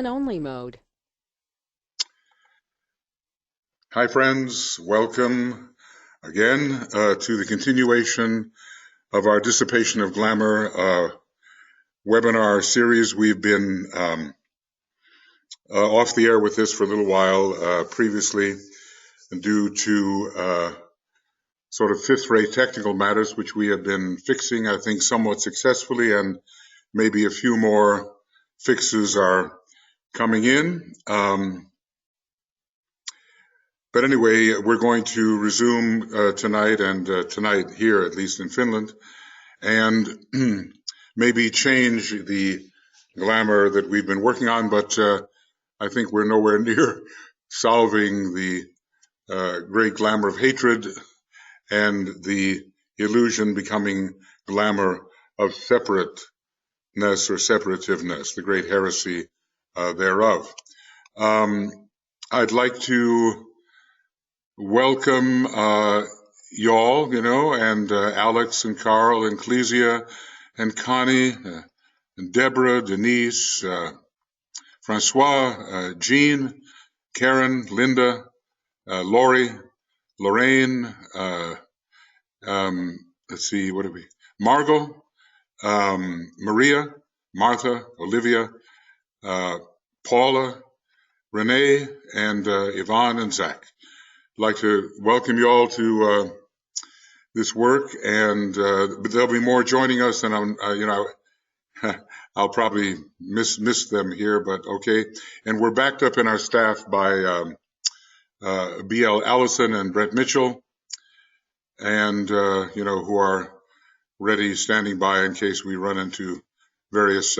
only mode. Hi friends, welcome again to the continuation of our Dissipation of Glamour webinar series. We've been off the air with this for a little while previously due to sort of fifth-rate technical matters, which we have been fixing, I think, somewhat successfully, and maybe a few more fixes are coming in. But anyway, we're going to resume tonight here, at least in Finland, and maybe change the glamour that we've been working on, but I think we're nowhere near solving the great glamour of hatred and the illusion becoming glamour of separateness or separativeness, the great heresy thereof. I'd like to welcome y'all, and Alex and Carl and Clesia and Connie and Deborah, Denise, Francois, Jean, Karen, Linda, Lori, Lorraine, let's see, what are we? Margot, Maria, Martha, Olivia, Paula, Renee, and Yvonne and Zach. I'd like to welcome you all to this work, and there'll be more joining us, and I'll probably miss them here, but okay. And we're backed up in our staff by B.L. Allison and Brett Mitchell, and who are ready, standing by in case we run into various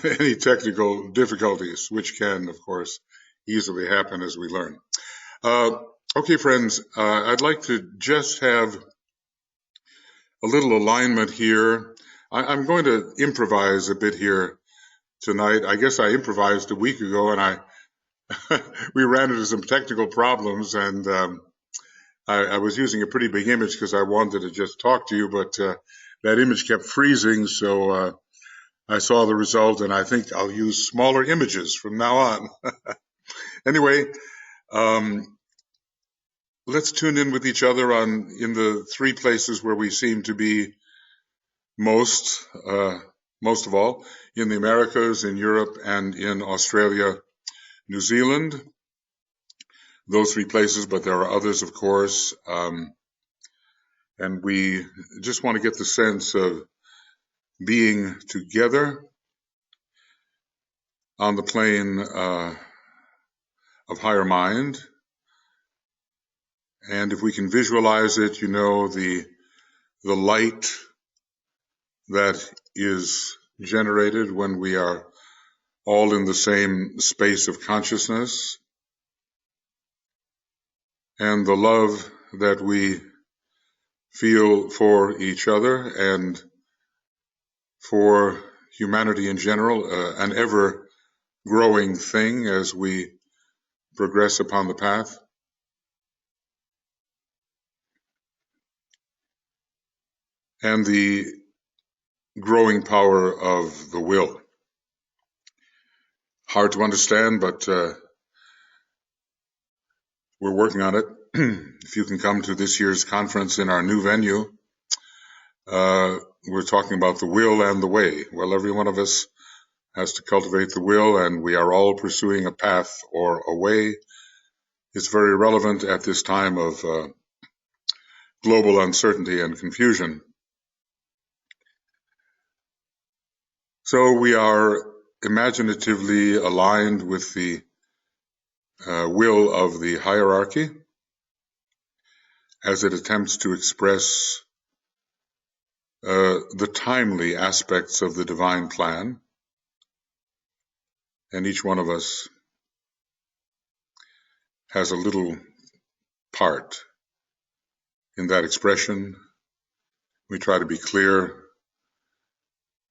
any technical difficulties, which can, of course, easily happen as we learn. Okay, friends, I'd like to just have a little alignment here. I'm going to improvise a bit here tonight. I guess I improvised a week ago, and we ran into some technical problems, and I was using a pretty big image because I wanted to just talk to you, but that image kept freezing, so I saw the result, and I think I'll use smaller images from now on. Anyway, let's tune in with each other in the three places where we seem to be most of all, in the Americas, in Europe, and in Australia, New Zealand. Those three places, but there are others, of course. And we just want to get the sense of being together on the plane of higher mind. And if we can visualize it, the light that is generated when we are all in the same space of consciousness, and the love that we feel for each other and for humanity in general, an ever-growing thing as we progress upon the path. And the growing power of the will. Hard to understand, but we're working on it. If you can come to this year's conference in our new venue, we're talking about the will and the way. Well, every one of us has to cultivate the will, and we are all pursuing a path or a way. It's very relevant at this time of global uncertainty and confusion. So we are imaginatively aligned with the will of the hierarchy as it attempts to express the timely aspects of the divine plan. And each one of us has a little part in that expression. We try to be clear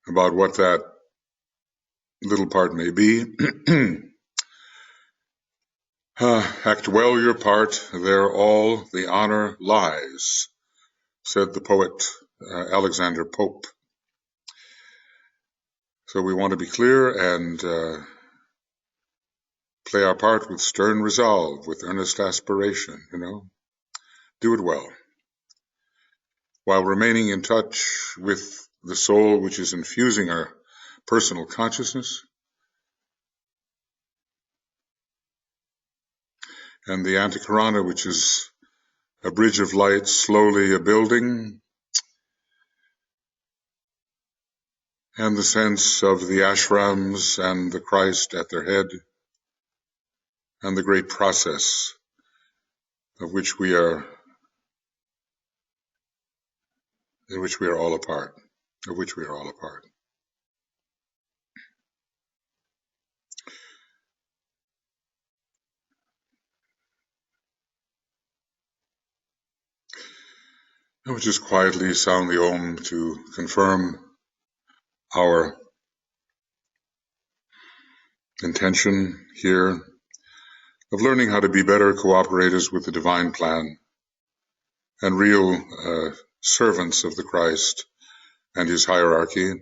about what that little part may be. Act well your part, there all the honor lies, said the poet Alexander Pope. So we want to be clear and play our part with stern resolve, with earnest aspiration, do it well, while remaining in touch with the soul which is infusing our personal consciousness, and the antikarana, which is a bridge of light slowly building, and the sense of the ashrams and the Christ at their head, and the great process of which we are, in which we are all a part, of which we are all a part. I would just quietly sound the Om to confirm our intention here of learning how to be better cooperators with the divine plan and real servants of the Christ and his hierarchy.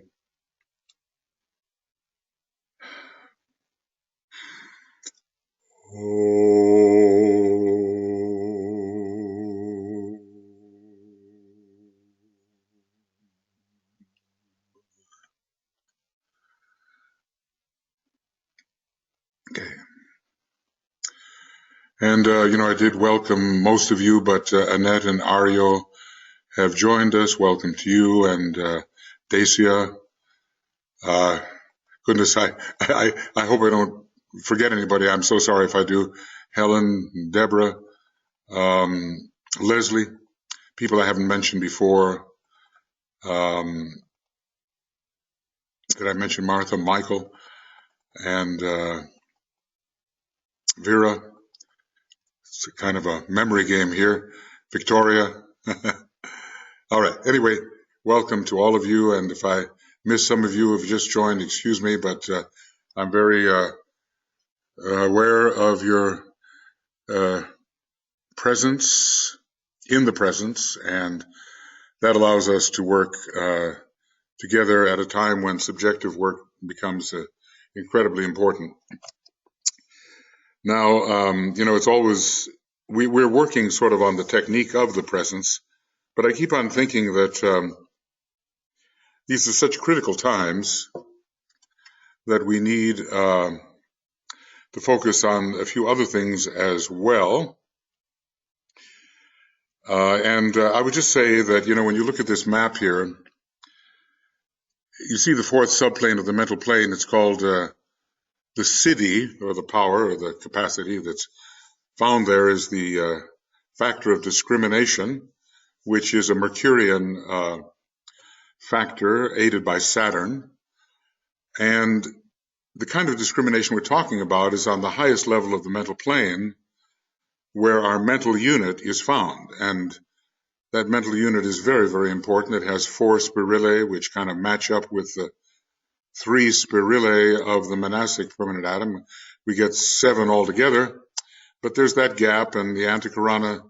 Okay. And, I did welcome most of you, but Annette and Ario have joined us. Welcome to you, and Dacia. Goodness, I hope I don't forget anybody. I'm so sorry if I do. Helen, Deborah, Leslie, people I haven't mentioned before. Did I mention Martha, Michael, and Vera? It's a kind of a memory game here. Victoria. All right. Anyway, welcome to all of you. And if I miss some of you who have just joined, excuse me, but I'm very aware of your presence, in the presence, and that allows us to work together at a time when subjective work becomes incredibly important. Now, it's always, we're working sort of on the technique of the presence, but I keep on thinking that these are such critical times that we need to focus on a few other things as well. And I would just say that, when you look at this map here, you see the fourth subplane of the mental plane. It's called the siddhi, or the power, or the capacity that's found there is the factor of discrimination, which is a Mercurian factor aided by Saturn. And the kind of discrimination we're talking about is on the highest level of the mental plane, where our mental unit is found. And that mental unit is very, very important. It has 4 spirillae, which kind of match up with the 3 spirillae of the monastic permanent atom. We get 7 altogether, but there's that gap, and the antikarana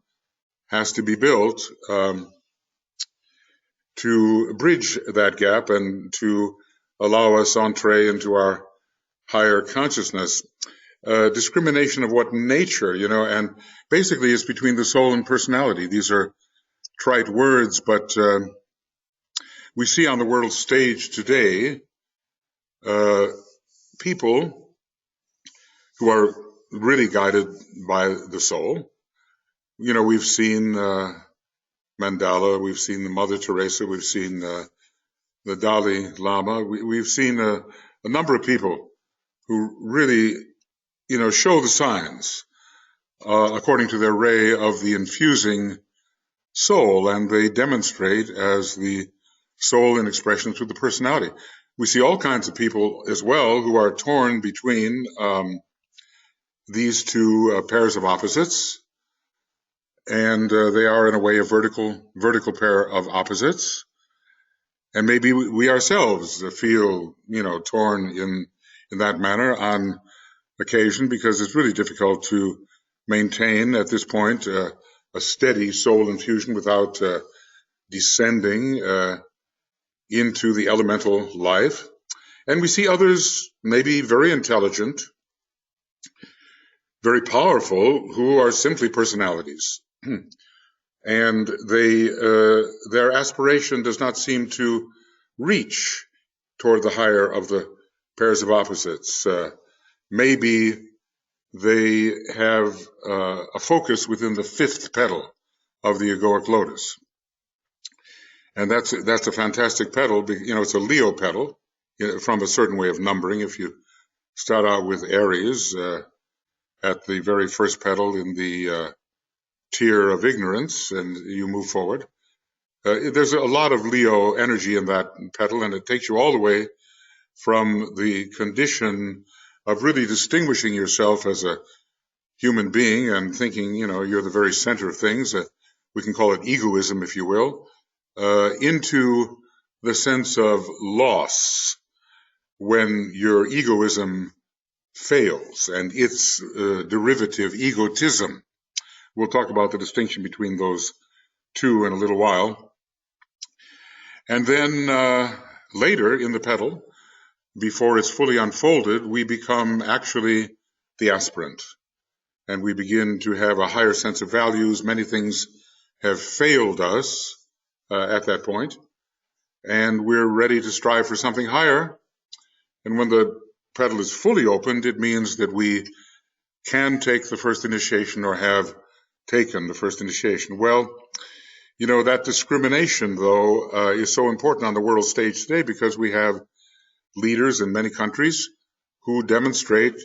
has to be built to bridge that gap and to allow us entree into our higher consciousness. Discrimination of what nature, and basically it's between the soul and personality. These are trite words, but we see on the world stage today people who are really guided by the soul. We've seen Mandela, we've seen the Mother Teresa, we've seen the Dalai Lama. We've seen a number of people who really, show the signs according to their ray of the infusing soul, and they demonstrate as the soul in expression through the personality. We see all kinds of people as well who are torn between these two pairs of opposites, and they are in a way a vertical pair of opposites. And maybe we ourselves feel, torn in that manner on occasion, because it's really difficult to maintain at this point a steady soul infusion without descending into the elemental life. And we see others, maybe very intelligent, very powerful, who are simply personalities. And their aspiration does not seem to reach toward the higher of the pairs of opposites. Maybe they have a focus within the fifth petal of the egoic lotus. And that's a fantastic petal. It's a Leo petal from a certain way of numbering. If you start out with Aries at the very first petal in the tier of ignorance, and you move forward, there's a lot of Leo energy in that petal, and it takes you all the way from the condition of really distinguishing yourself as a human being and thinking, you're the very center of things. We can call it egoism, if you will, into the sense of loss when your egoism fails and its derivative, egotism. We'll talk about the distinction between those two in a little while. And then later in the petal, before it's fully unfolded, we become actually the aspirant. And we begin to have a higher sense of values. Many things have failed us at that point, and we're ready to strive for something higher. And when the petal is fully opened, it means that we can take the first initiation or have taken the first initiation. Well, that discrimination, though, is so important on the world stage today because we have leaders in many countries who demonstrate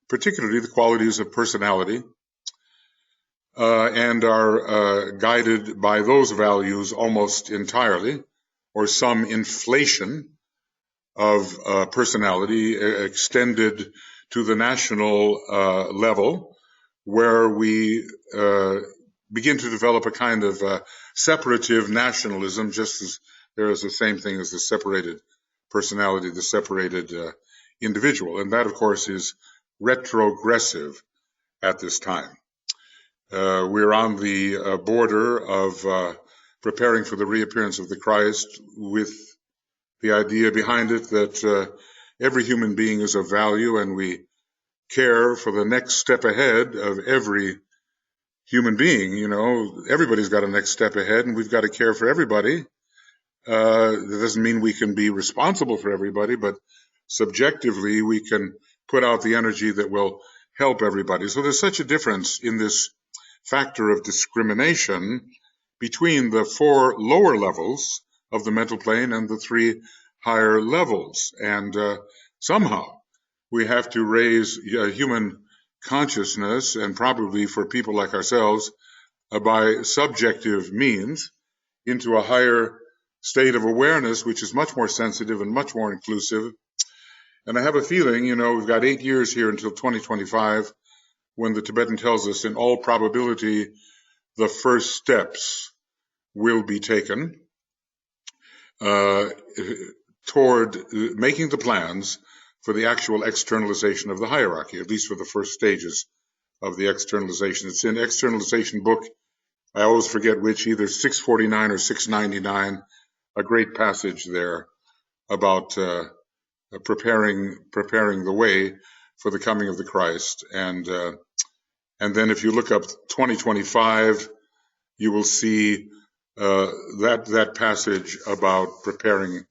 particularly the qualities of personality and are guided by those values almost entirely, or some inflation of personality extended to the national level, where we begin to develop a kind of separative nationalism, just as there is the same thing as the separated personality, the separated individual. And that, of course, is retrogressive at this time. We're on the border of preparing for the reappearance of the Christ, with the idea behind it that every human being is of value, and we care for the next step ahead of every human being. Everybody's got a next step ahead, and we've got to care for everybody. That doesn't mean we can be responsible for everybody, but subjectively we can put out the energy that will help everybody. So there's such a difference in this factor of discrimination between the 4 lower levels of the mental plane and the 3 higher levels. And somehow we have to raise human consciousness, and probably for people like ourselves, by subjective means, into a higher state of awareness, which is much more sensitive and much more inclusive. And I have a feeling, we've got 8 years here until 2025, when the Tibetan tells us, in all probability, the first steps will be taken toward making the plans for the actual externalization of the hierarchy, at least for the first stages of the externalization. It's in Externalization book, I always forget which, either 649 or 699, a great passage there about preparing the way for the coming of the Christ. And then if you look up 2025, you will see that passage about preparing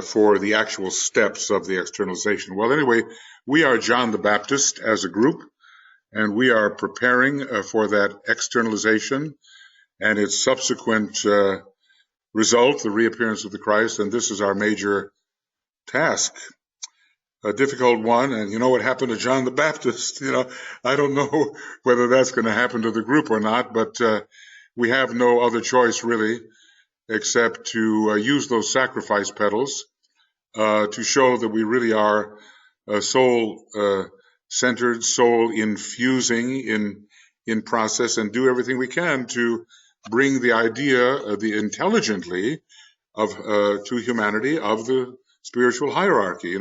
for the actual steps of the externalization. Well, anyway, we are John the Baptist as a group, and we are preparing for that externalization and its subsequent result, the reappearance of the Christ. And this is our major task, a difficult one. And you know what happened to John the Baptist? I don't know whether that's going to happen to the group or not, but we have no other choice really except to use those sacrifice petals to show that we really are soul-centered, soul-infusing in process, and do everything we can to bring the idea, the intelligently, to humanity of the spiritual hierarchy.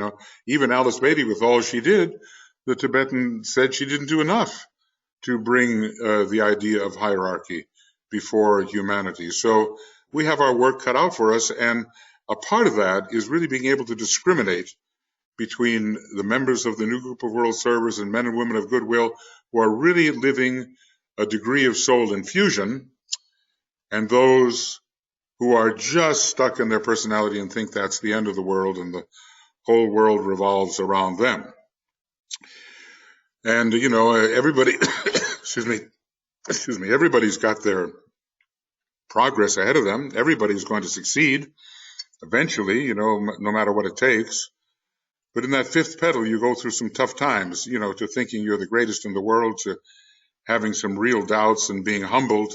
Even Alice Beatty, with all she did, the Tibetan said she didn't do enough to bring the idea of hierarchy before humanity. So we have our work cut out for us, and a part of that is really being able to discriminate between the members of the new group of world servers and men and women of goodwill who are really living a degree of soul infusion, and those who are just stuck in their personality and think that's the end of the world and the whole world revolves around them. And, everybody, excuse me, everybody's got their progress ahead of them. Everybody's going to succeed eventually, no matter what it takes. But in that fifth pedal, you go through some tough times, to thinking you're the greatest in the world, to having some real doubts and being humbled,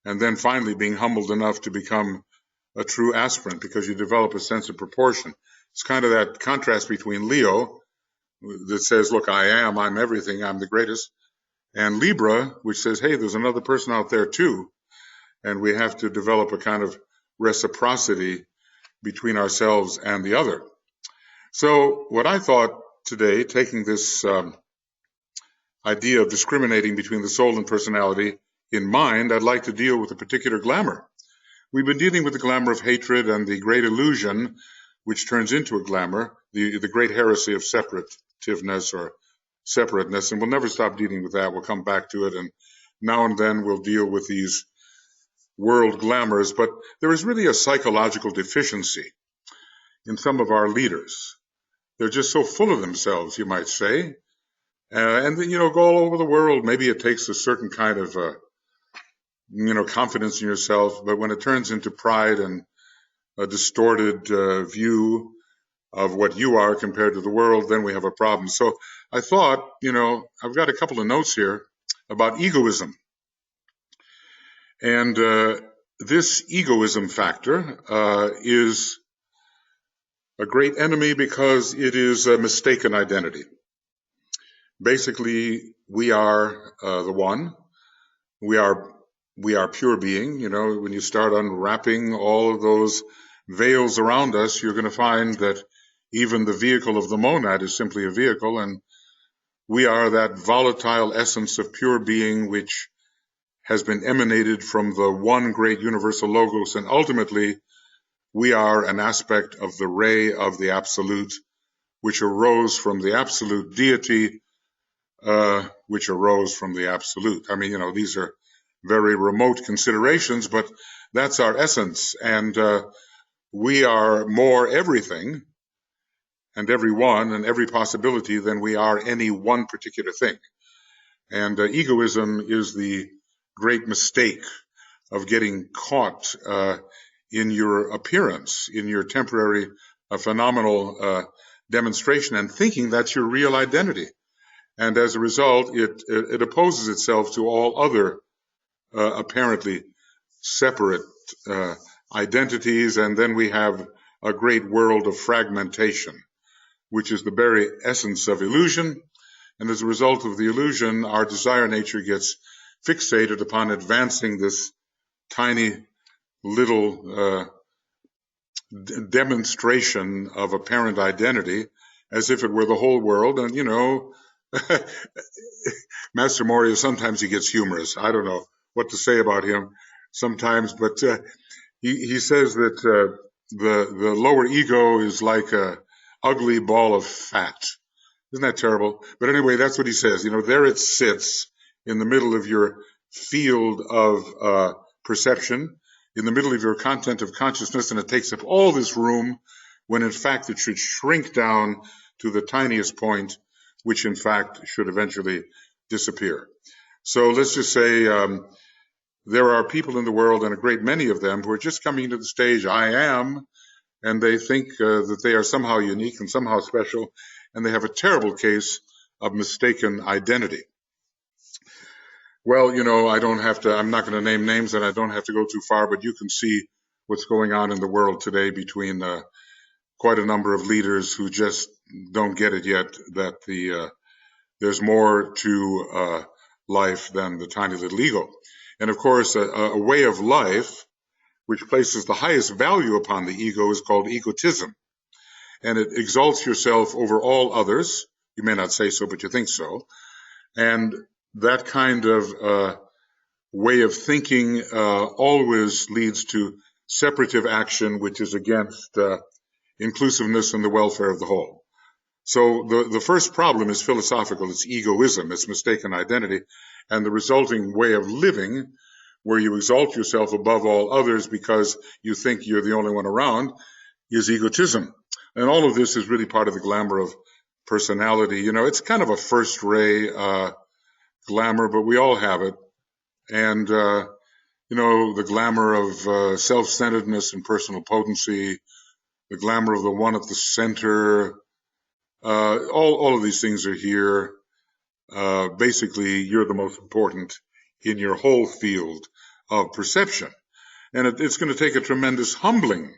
and then finally being humbled enough to become a true aspirant because you develop a sense of proportion. It's kind of that contrast between Leo, that says, look, I'm everything, I'm the greatest, and Libra, which says, hey, there's another person out there too, and we have to develop a kind of reciprocity between ourselves and the other. So what I thought today, taking this idea of discriminating between the soul and personality in mind, I'd like to deal with a particular glamour. We've been dealing with the glamour of hatred and the great illusion, which turns into a glamour, the great heresy of separativeness or separateness, and we'll never stop dealing with that. We'll come back to it, and now and then we'll deal with these world glamours, but there is really a psychological deficiency in some of our leaders. They're just so full of themselves, you might say, and then, go all over the world. Maybe it takes a certain kind of, confidence in yourself, but when it turns into pride and a distorted view of what you are compared to the world, then we have a problem. So I thought, I've got a couple of notes here about egoism. And this egoism factor is a great enemy because it is a mistaken identity. Basically, we are the one. We are pure being. When you start unwrapping all of those veils around us, you're going to find that even the vehicle of the monad is simply a vehicle, and we are that volatile essence of pure being which has been emanated from the one great universal logos, and ultimately we are an aspect of the ray of the absolute, which arose from the absolute deity, which arose from the absolute. I mean, these are very remote considerations, but that's our essence, and we are more everything and everyone and every possibility than we are any one particular thing. And egoism is the great mistake of getting caught in your appearance, in your temporary phenomenal demonstration, and thinking that's your real identity. And as a result, it opposes itself to all other apparently separate identities, and then we have a great world of fragmentation, which is the very essence of illusion. And as a result of the illusion, our desire nature gets fixated upon advancing this tiny little demonstration of apparent identity as if it were the whole world. And, Master Moria, sometimes he gets humorous. I don't know what to say about him sometimes, but he says that the lower ego is like a ugly ball of fat. Isn't that terrible? But anyway, that's what he says. There it sits in the middle of your field of perception, in the middle of your content of consciousness, and it takes up all this room when in fact it should shrink down to the tiniest point, which in fact should eventually disappear. So let's just say there are people in the world, and a great many of them, who are just coming to the stage, I am, and they think that they are somehow unique and somehow special, and they have a terrible case of mistaken identity. Well, I'm not going to name names, and I don't have to go too far, but you can see what's going on in the world today between quite a number of leaders who just don't get it yet, that there's more to life than the tiny little ego. And of course, a way of life which places the highest value upon the ego is called egotism. And it exalts yourself over all others. You may not say so, but you think so. And that kind of way of thinking always leads to separative action which is against inclusiveness and the welfare of the whole. So the first problem is philosophical. It's egoism. It's mistaken identity. And the resulting way of living, where you exalt yourself above all others because you think you're the only one around, is egotism. And all of this is really part of the glamour of personality. You know, it's kind of a first ray glamour, but we all have it. And, you know, the glamour of self-centeredness and personal potency, the glamour of the one at the center, all of these things are here. Basically, you're the most important in your whole field of perception. And it's going to take a tremendous humbling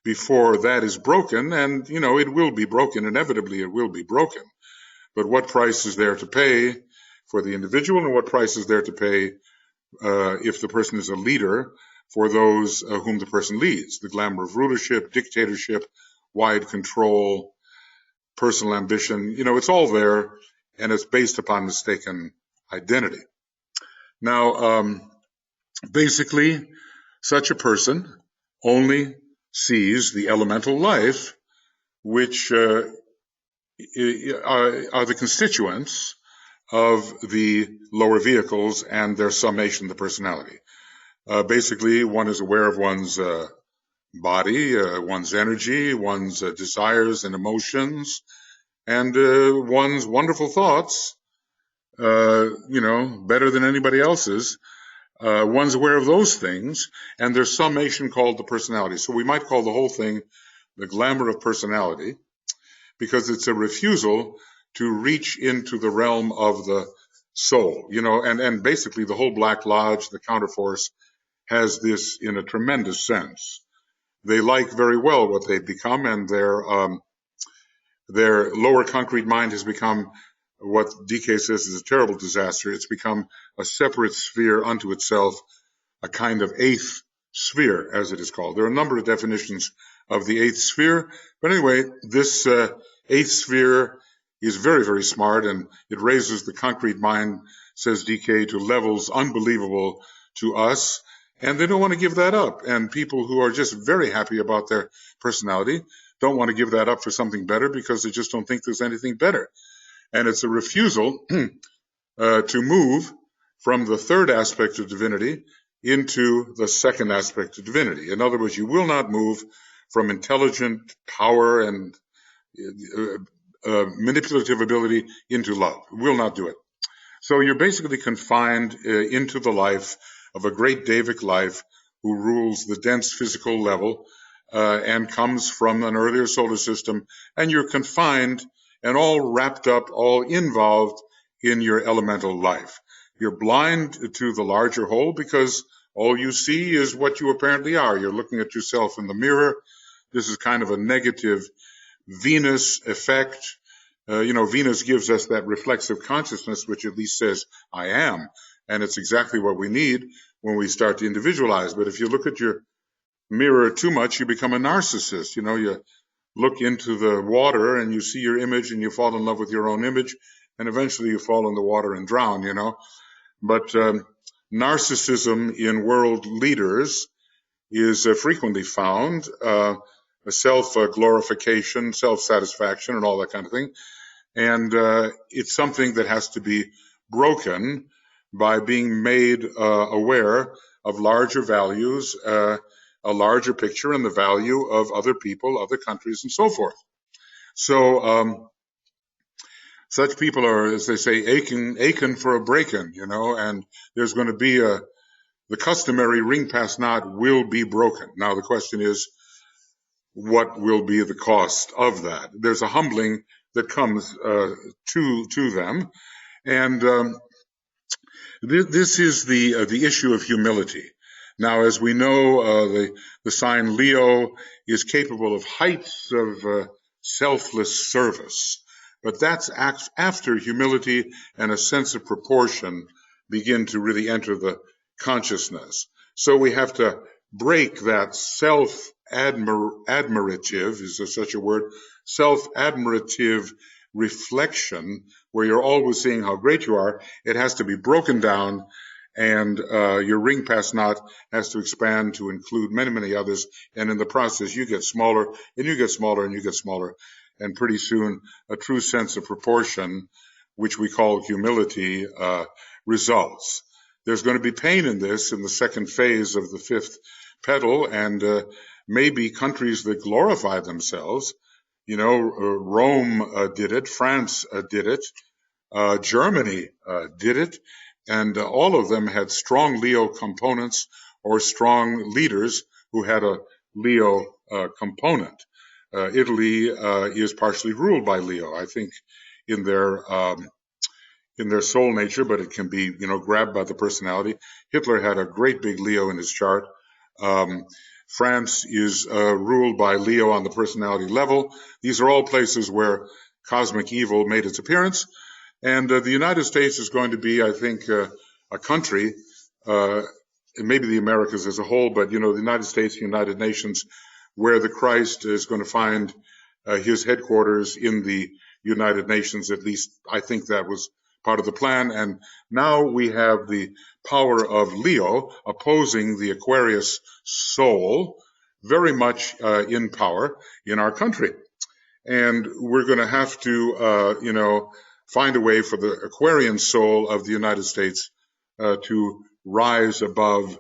before that is broken. And, you know, it will be broken. Inevitably, it will be broken. But what price is there to pay for the individual, and what price is there to pay if the person is a leader for those whom the person leads? The glamour of rulership, dictatorship, wide control, personal ambition, you know, it's all there, and it's based upon mistaken identity. Now, basically, such a person only sees the elemental life, which are the constituents of the lower vehicles and their summation, the personality. Basically, one is aware of one's body, one's energy, one's desires and emotions, and one's wonderful thoughts, you know, better than anybody else's. One's aware of those things, and their summation called the personality. So we might call the whole thing the glamour of personality, because it's a refusal to reach into the realm of the soul, you know, and basically the whole Black Lodge, the counterforce, has this in a tremendous sense. They like very well what they've become, and their lower concrete mind has become what DK says is a terrible disaster. It's become a separate sphere unto itself, a kind of eighth sphere, as it is called. There are a number of definitions of the eighth sphere, but anyway, this eighth sphere is very, very smart, and it raises the concrete mind, says DK, to levels unbelievable to us, and they don't want to give that up. And people who are just very happy about their personality don't want to give that up for something better, because they just don't think there's anything better. And it's a refusal to move from the third aspect of divinity into the second aspect of divinity. In other words, you will not move from intelligent power and manipulative ability into love. Will not do it. So you're basically confined into the life of a great Davic life who rules the dense physical level and comes from an earlier solar system, and you're confined and all wrapped up, all involved in your elemental life. You're blind to the larger whole because all you see is what you apparently are. You're looking at yourself in the mirror. This is kind of a negative Venus effect. You know, Venus gives us that reflexive consciousness, which at least says, I am. And it's exactly what we need when we start to individualize. But if you look at your mirror too much, you become a narcissist. You know, you look into the water and you see your image and you fall in love with your own image, and eventually you fall in the water and drown, you know. But narcissism in world leaders is frequently found, self-glorification, self-satisfaction, and all that kind of thing. And it's something that has to be broken by being made aware of larger values, a larger picture, and the value of other people, other countries, and so forth. So such people are, as they say, aching for a break-in, you know, and there's going to be the customary ring pass knot will be broken. Now the question is, what will be the cost of that? There's a humbling that comes to them, and this is the issue of humility. Now, as we know, the sign Leo is capable of heights of selfless service, but that's after humility and a sense of proportion begin to really enter the consciousness. So we have to break that self-admirative, is there such a word, self-admirative reflection where you're always seeing how great you are. It has to be broken down, and your ring pass knot has to expand to include many, many others, and in the process you get smaller, and you get smaller, and you get smaller, and pretty soon a true sense of proportion, which we call humility, results. There's going to be pain in this in the second phase of the fifth petal, and maybe countries that glorify themselves, Rome did it, France did it, Germany did it, and all of them had strong Leo components or strong leaders who had a Leo component. Italy is partially ruled by Leo, I think, in their soul nature, but it can be, grabbed by the personality. Hitler had a great big Leo in his chart. France is ruled by Leo on the personality level. These are all places where cosmic evil made its appearance. And the United States is going to be, I think, a country, and maybe the Americas as a whole, but, the United States, United Nations, where the Christ is going to find his headquarters in the United Nations. At least I think that was part of the plan. And now we have the power of Leo opposing the Aquarius soul, very much in power in our country. And we're going to have to, find a way for the Aquarian soul of the United States to rise above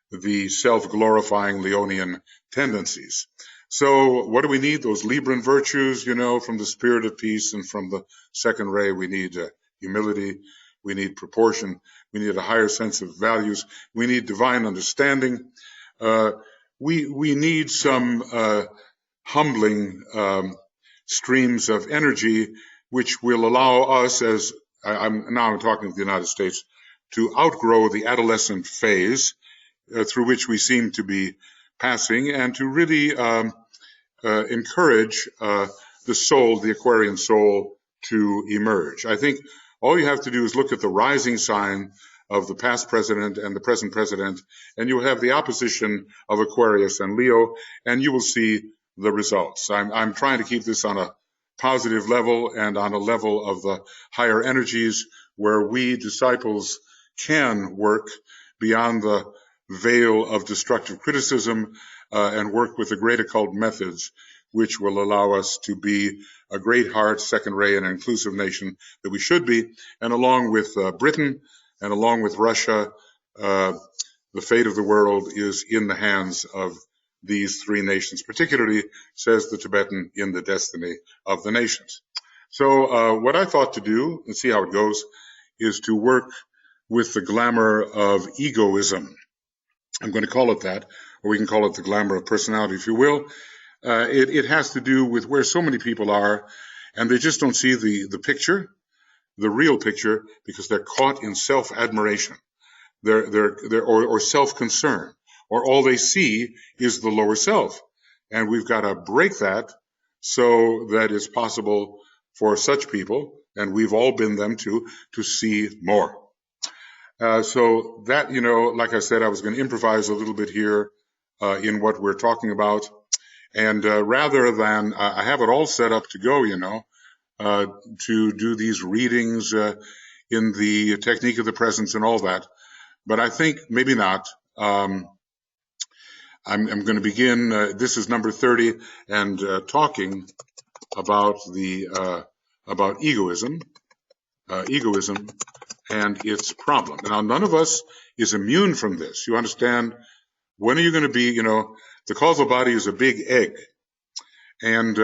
the self-glorifying Leonian tendencies. So what do we need? Those Libran virtues, from the spirit of peace, and from the second ray, we need humility, we need proportion, we need a higher sense of values, we need divine understanding, we need some humbling streams of energy which will allow us, as I'm talking to the United States, to outgrow the adolescent phase through which we seem to be passing, and to really encourage the soul, the Aquarian soul, to emerge. I think all you have to do is look at the rising sign of the past president and the present president, and you will have the opposition of Aquarius and Leo, and you will see the results. I'm trying to keep this on a positive level and on a level of the higher energies where we disciples can work beyond the veil of destructive criticism and work with the great occult methods which will allow us to be a great heart, second ray, and an inclusive nation that we should be. And along with Britain and along with Russia, the fate of the world is in the hands of these three nations, particularly, says the Tibetan, in the destiny of the nations. So what I thought to do, and see how it goes, is to work with the glamour of egoism. I'm going to call it that, or we can call it the glamour of personality, if you will. It has to do with where so many people are, and they just don't see the picture, the real picture, because they're caught in self-admiration, or self-concern, or all they see is the lower self. And we've got to break that so that it's possible for such people, and we've all been them too, to see more. So that, like I said, I was going to improvise a little bit here in what we're talking about. And rather than, I have it all set up to go, to do these readings in the technique of the presence and all that. But I think maybe not. I'm going to begin, this is number 30, and talking about about egoism and its problem. Now, none of us is immune from this. You understand? When are you going to be, the causal body is a big egg. And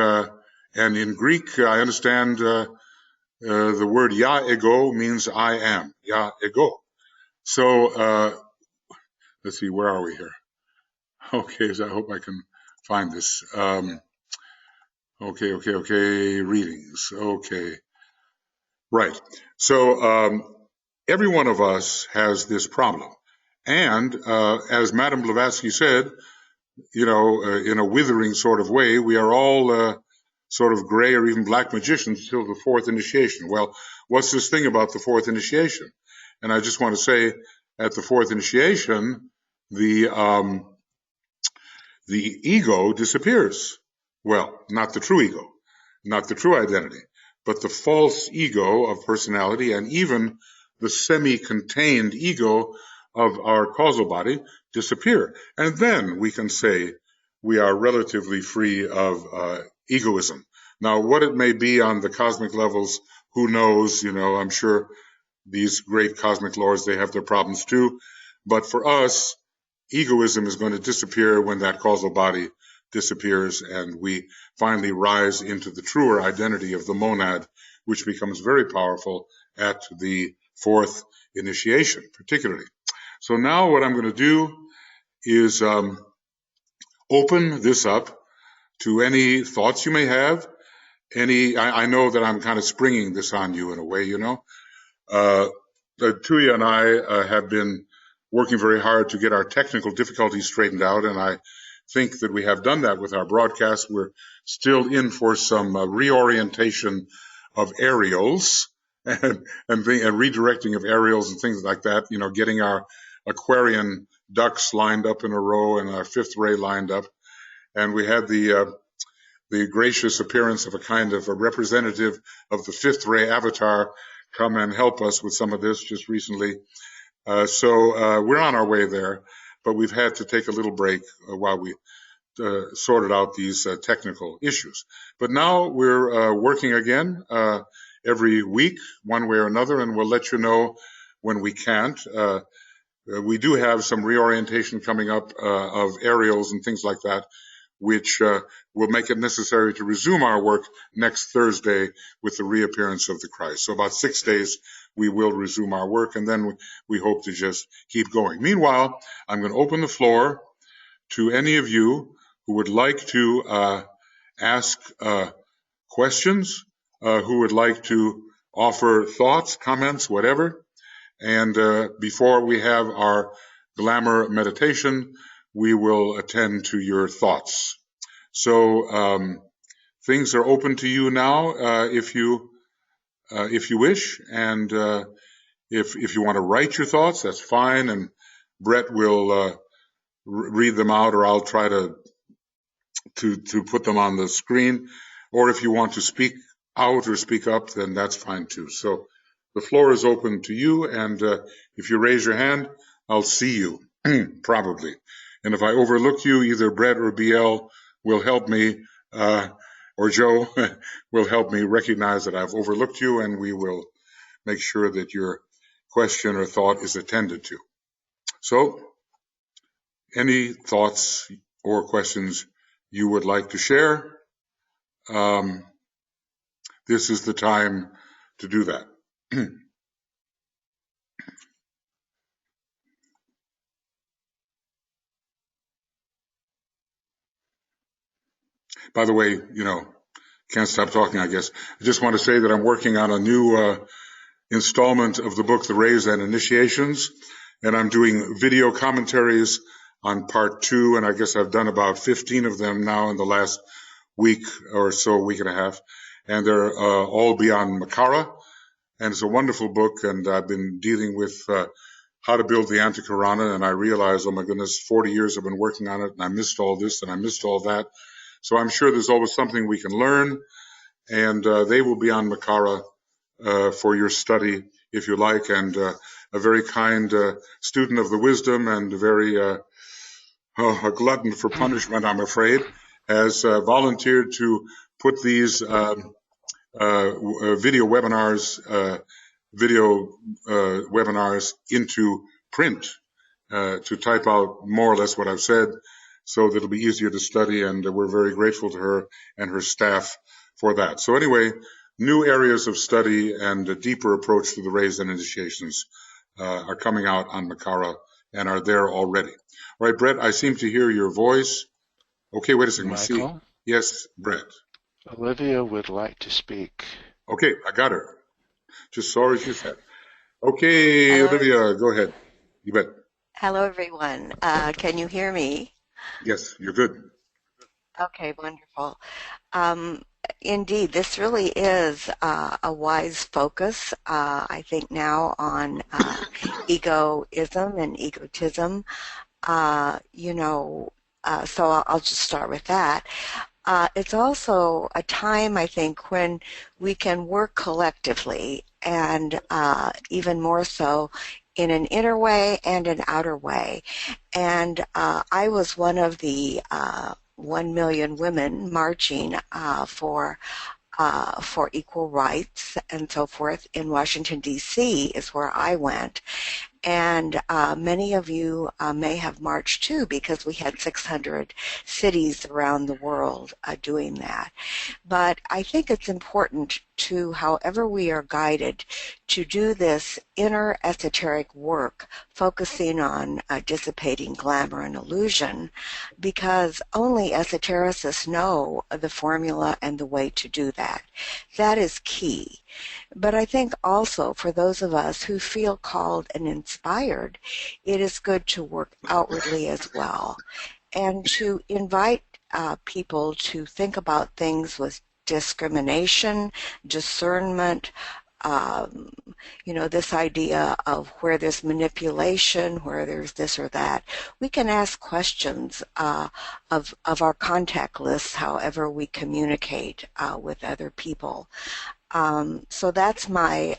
in Greek, I understand the word ya ego means I am, ya ego. So let's see, where are we here? Okay, so I hope I can find this. Okay, readings. Okay, right. So every one of us has this problem. And as Madame Blavatsky said, in a withering sort of way, we are all sort of gray or even black magicians till the fourth initiation. Well, what's this thing about the fourth initiation? And I just want to say, at the fourth initiation, the ego disappears. Well, not the true ego, not the true identity, but the false ego of personality, and even the semi-contained ego of our causal body disappear. And then we can say we are relatively free of egoism. Now, what it may be on the cosmic levels, who knows? I'm sure these great cosmic lords, they have their problems too. But for us, egoism is going to disappear when that causal body disappears and we finally rise into the truer identity of the monad, which becomes very powerful at the fourth initiation, particularly. So now what I'm going to do is open this up to any thoughts you may have. I know that I'm kind of springing this on you in a way, Tuija and I have been working very hard to get our technical difficulties straightened out, and I think that we have done that with our broadcast. We're still in for some reorientation of aerials and redirecting of aerials and things like that, getting our Aquarian ducks lined up in a row and our fifth ray lined up. And we had the gracious appearance of a kind of a representative of the fifth ray avatar come and help us with some of this just recently. So we're on our way there, but we've had to take a little break while we sorted out these technical issues. But now we're working again every week, one way or another, and we'll let you know when we can't. We do have some reorientation coming up of aerials and things like that, which will make it necessary to resume our work next Thursday with the reappearance of the Christ. So about 6 days, we will resume our work, and then we hope to just keep going. Meanwhile, I'm going to open the floor to any of you who would like to ask questions, who would like to offer thoughts, comments, whatever. And before we have our glamour meditation, we will attend to your thoughts. So things are open to you now, if you wish, and if you want to write your thoughts, that's fine, and Brett will read them out, or I'll try to put them on the screen. Or if you want to speak out or speak up, then that's fine too. So the floor is open to you, and if you raise your hand, I'll see you, probably. And if I overlook you, either Brett or BL will help me, or Joe will help me recognize that I've overlooked you, and we will make sure that your question or thought is attended to. So, any thoughts or questions you would like to share? This is the time to do that. By the way, can't stop talking, I guess. I just want to say that I'm working on a new installment of the book, The Rays and Initiations, and I'm doing video commentaries on part 2, and I guess I've done about 15 of them now in the last week or so, week and a half, and they're all beyond Makara, and it's a wonderful book, and I've been dealing with how to build the Antikarana, and I realized, oh my goodness, 40 years I've been working on it, and I missed all this, and I missed all that. So I'm sure there's always something we can learn, and they will be on Makara for your study, if you like, and a very kind student of the wisdom and very a glutton for punishment, I'm afraid, has volunteered to put these video webinars into print, to type out more or less what I've said, so that it'll be easier to study, and we're very grateful to her and her staff for that. So anyway, new areas of study and a deeper approach to the rays and initiations are coming out on Makara and are there already. All right, Brett, I seem to hear your voice. Okay, wait a second. Michael? Yes, Brett. Olivia would like to speak. Okay, I got her. Just saw her, she said. Okay, hello. Olivia, go ahead. You bet. Hello, everyone. Can you hear me? Yes, you're good. Okay, wonderful. Indeed, this really is a wise focus, I think, now on egoism and egotism. So I'll just start with that. It's also a time, I think, when we can work collectively, and even more so in an inner way and an outer way. And I was one of the 1 million women marching for equal rights and so forth in Washington, D.C. is where I went. And many of you may have marched too, because we had 600 cities around the world doing that. But I think it's important to, however we are guided, to do this inner esoteric work, focusing on dissipating glamour and illusion, because only esotericists know the formula and the way to do that. That is key. But I think also for those of us who feel called and inspired, it is good to work outwardly as well, and to invite people to think about things with discrimination, discernment, um, this idea of where there's manipulation, where there's this or that. We can ask questions of our contact lists, however we communicate with other people. So that's my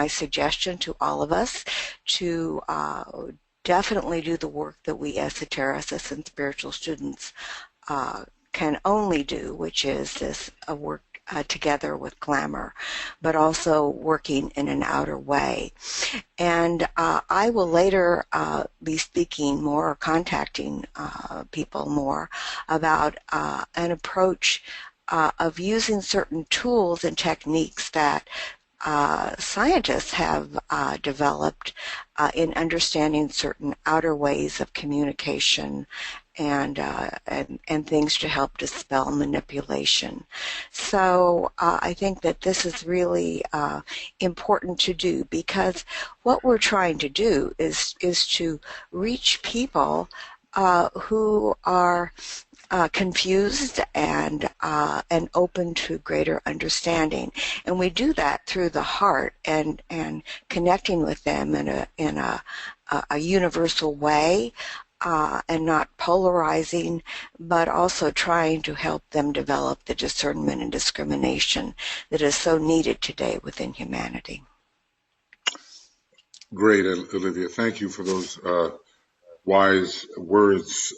suggestion to all of us, to definitely do the work that we esotericists and spiritual students can only do, which is this work together with glamour, but also working in an outer way. And I will later be speaking more or contacting people more about an approach of using certain tools and techniques that scientists have developed in understanding certain outer ways of communication and things to help dispel manipulation. So I think that this is really important to do, because what we're trying to do is to reach people who are confused and open to greater understanding, and we do that through the heart and connecting with them in a universal way, and not polarizing, but also trying to help them develop the discernment and discrimination that is so needed today within humanity. Great, Olivia. Thank you for those wise words.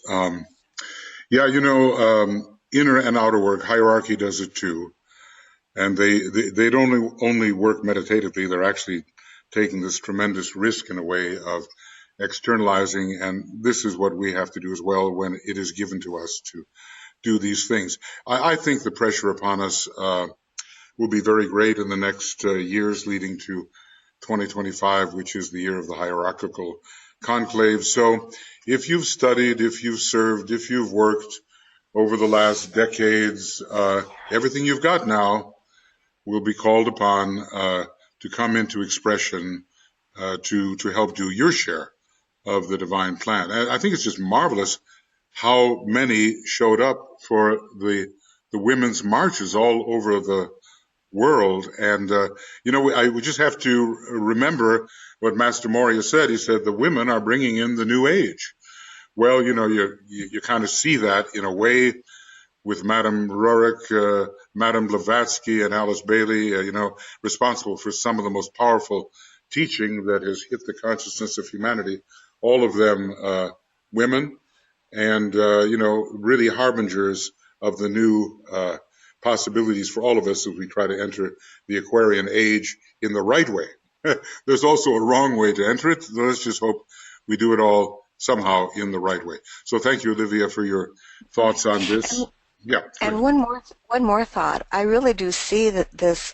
Inner and outer work, hierarchy does it too. And they don't only work meditatively, they're actually taking this tremendous risk in a way of externalizing, and this is what we have to do as well when it is given to us to do these things. I think the pressure upon us will be very great in the next years leading to 2025, which is the year of the hierarchical conclave. So if you've studied, if you've served, if you've worked over the last decades, everything you've got now will be called upon to come into expression to help do your share of the divine plan. And I think it's just marvelous how many showed up for the women's marches all over the world. And, we just have to remember what Master Moria said. He said, the women are bringing in the new age. Well, you kind of see that in a way with Madame Roerich, Madame Blavatsky, and Alice Bailey, responsible for some of the most powerful teaching that has hit the consciousness of humanity. All of them women, and, really harbingers of the new possibilities for all of us as we try to enter the Aquarian age in the right way. There's also a wrong way to enter it. Let's just hope we do it all somehow in the right way. So thank you, Olivia, for your thoughts on this. Yeah. And one more thought. I really do see that this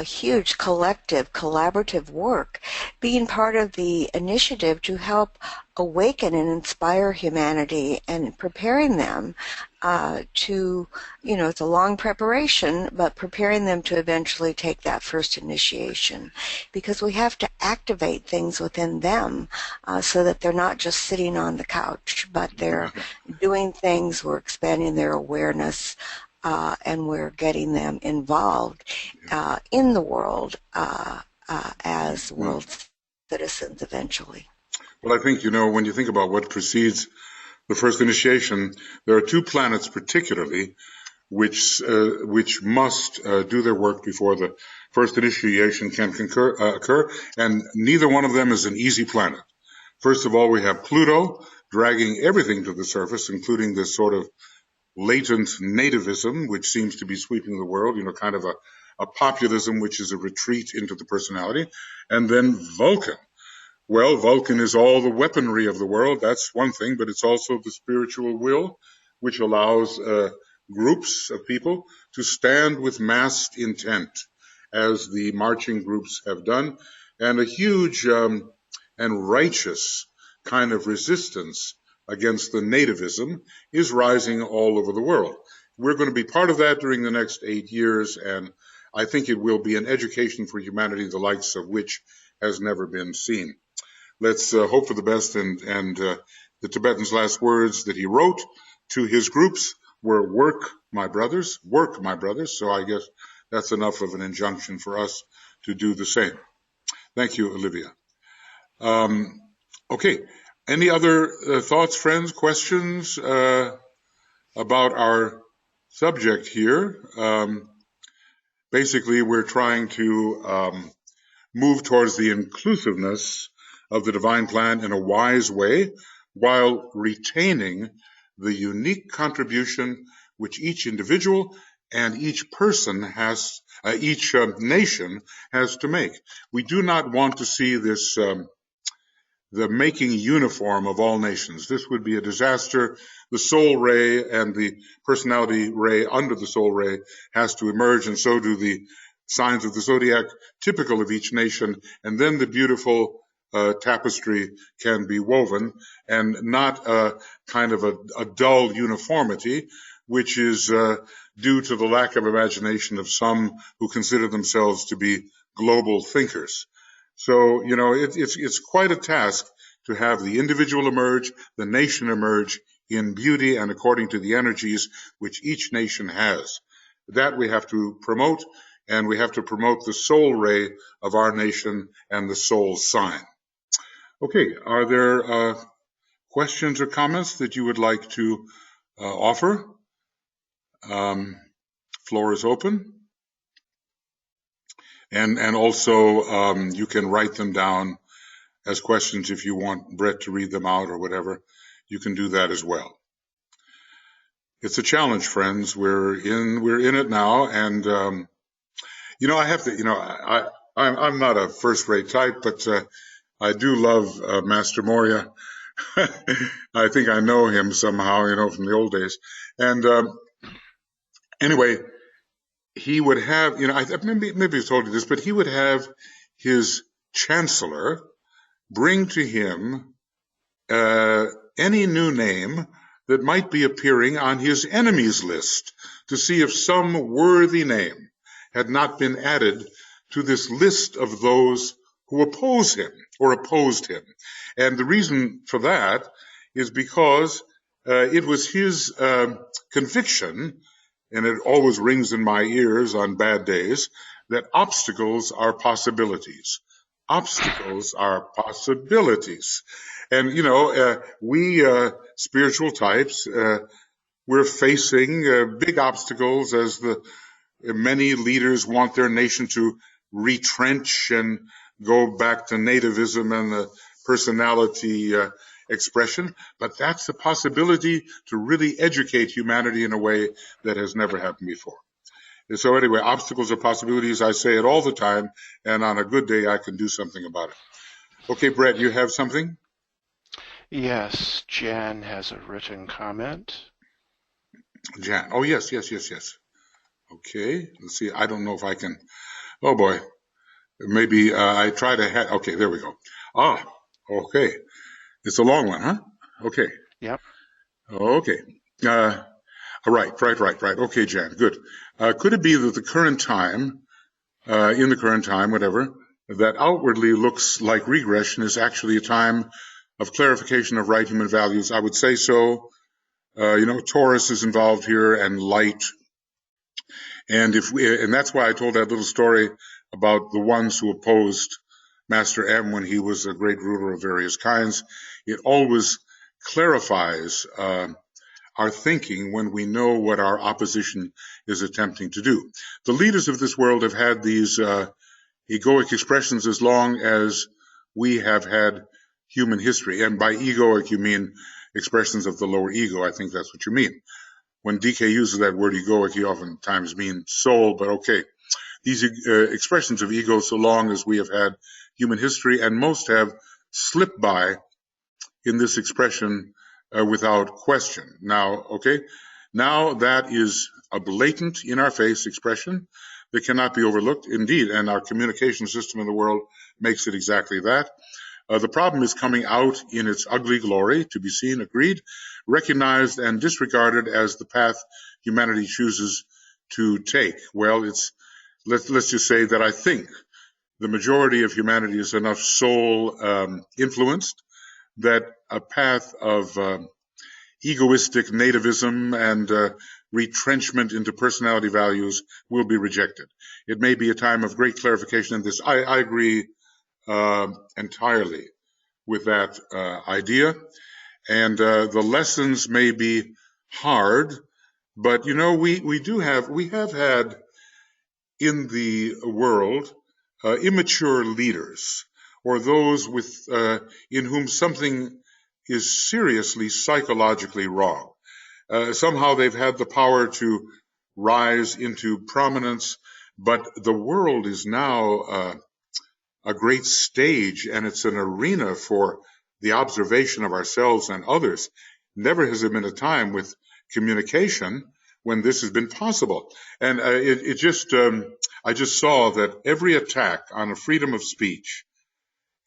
huge collective, collaborative work being part of the initiative to help awaken and inspire humanity and preparing them to, it's a long preparation, but preparing them to eventually take that first initiation, because we have to activate things within them so that they're not just sitting on the couch, but they're doing things, we're expanding their awareness, and we're getting them involved in the world as world citizens eventually. Well, I think, when you think about what precedes the first initiation, there are two planets particularly which must do their work before the first initiation can occur, and neither one of them is an easy planet. First of all, we have Pluto dragging everything to the surface, including this sort of latent nativism, which seems to be sweeping the world, kind of a populism, which is a retreat into the personality. And then Vulcan. Well, Vulcan is all the weaponry of the world. That's one thing, but it's also the spiritual will, which allows groups of people to stand with massed intent, as the marching groups have done, and a huge and righteous kind of resistance against the nativism is rising all over the world. We're going to be part of that during the next 8 years, and I think it will be an education for humanity, the likes of which has never been seen. Let's hope for the best, and the Tibetan's last words that he wrote to his groups were, work, my brothers, so I guess that's enough of an injunction for us to do the same. Thank you, Olivia. Okay, any other thoughts, friends, questions about our subject here? Basically, we're trying to move towards the inclusiveness of the divine plan in a wise way, while retaining the unique contribution which each individual and each person has, each nation has to make. We do not want to see this, the making uniform of all nations. This would be a disaster. The soul ray and the personality ray under the soul ray has to emerge, and so do the signs of the zodiac, typical of each nation, and then the beautiful tapestry can be woven, and not a kind of a dull uniformity, which is due to the lack of imagination of some who consider themselves to be global thinkers. So, it's quite a task to have the individual emerge, the nation emerge in beauty and according to the energies which each nation has. That we have to promote, and we have to promote the soul ray of our nation and the soul sign. Okay, are there questions or comments that you would like to offer? Floor is open. And also you can write them down as questions if you want Brett to read them out or whatever. You can do that as well. It's a challenge, friends. We're in it now, and I have to. I'm not a first-rate type, but I do love Master Moria. I think I know him somehow, from the old days. And anyway, he would have, maybe I told you this, but he would have his chancellor bring to him any new name that might be appearing on his enemies list to see if some worthy name had not been added to this list of those who oppose him or opposed him. And the reason for that is because it was his conviction, and it always rings in my ears on bad days, that obstacles are possibilities. Obstacles are possibilities. And, we spiritual types, we're facing big obstacles as the many leaders want their nation to retrench and go back to nativism and the personality expression. But that's the possibility to really educate humanity in a way that has never happened before. And so anyway, obstacles are possibilities. I say it all the time, and on a good day, I can do something about it. Okay, Brett, you have something? Yes, Jan has a written comment. Jan, oh, yes. Okay, let's see, I don't know if I can, oh boy, maybe I try to, okay, there we go. Okay, it's a long one, huh? Okay. Yep. Okay. Right. Okay, Jan, good. Could it be that the current time, in the current time, whatever, that outwardly looks like regression is actually a time of clarification of right human values? I would say so. Taurus is involved here, and light. And that's why I told that little story about the ones who opposed Master M when he was a great ruler of various kinds. It always clarifies our thinking when we know what our opposition is attempting to do. The leaders of this world have had these egoic expressions as long as we have had human history. And by egoic, you mean expressions of the lower ego. I think that's what you mean. When DK uses that word egoic, he oftentimes means soul, but okay. These expressions of ego, so long as we have had human history, and most have slipped by in this expression without question. Now, okay, now that is a blatant, in our face expression that cannot be overlooked, indeed, and our communication system in the world makes it exactly that. The problem is coming out in its ugly glory, to be seen, agreed, recognized, and disregarded as the path humanity chooses to take. Well, let's just say that I think the majority of humanity is enough soul influenced that a path of egoistic nativism and retrenchment into personality values will be rejected. It may be a time of great clarification in this. I agree entirely with that idea. And the lessons may be hard, but you know, we have had in the world immature leaders, or those with in whom something is seriously psychologically wrong. Somehow they've had the power to rise into prominence, but the world is now a great stage, and it's an arena for the observation of ourselves and others. Never has there been a time with communication when this has been possible. And I just saw that every attack on a freedom of speech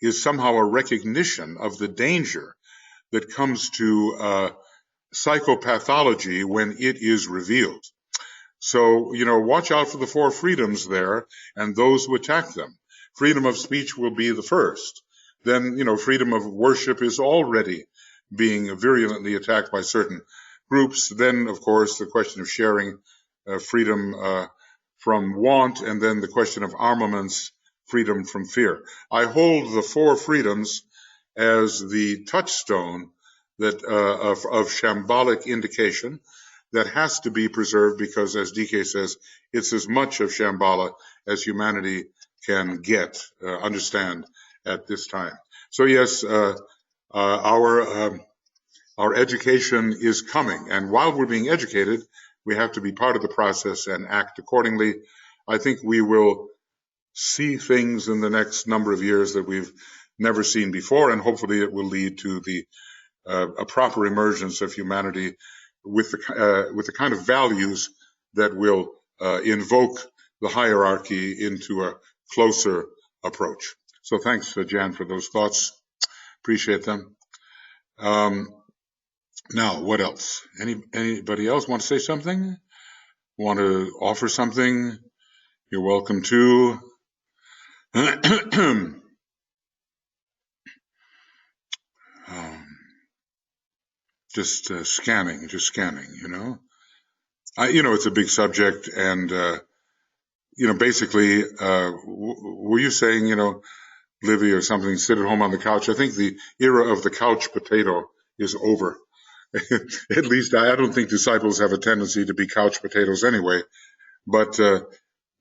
is somehow a recognition of the danger that comes to psychopathology when it is revealed. So, you know, watch out for the four freedoms there and those who attack them. Freedom of speech will be the first. Then, you know, freedom of worship is already being virulently attacked by certain groups. Then, of course, the question of sharing, freedom from want, and then the question of armaments, freedom from fear. I hold the four freedoms as the touchstone that of shambolic indication that has to be preserved, because, as DK says, it's as much of Shambhala as humanity can get, understand at this time. So yes, our education is coming, and while we're being educated, we have to be part of the process and act accordingly. I think we will see things in the next number of years that we've never seen before, and hopefully it will lead to a proper emergence of humanity with the kind of values that will invoke the hierarchy into a closer approach. So thanks, Jan, for those thoughts. Appreciate them. Now, what else? Anybody else want to say something? Want to offer something? You're welcome to. Just scanning, you know. It's a big subject, and, basically, were you saying, Olivia or something, sit at home on the couch? I think the era of the couch potato is over. At least I don't think disciples have a tendency to be couch potatoes anyway, but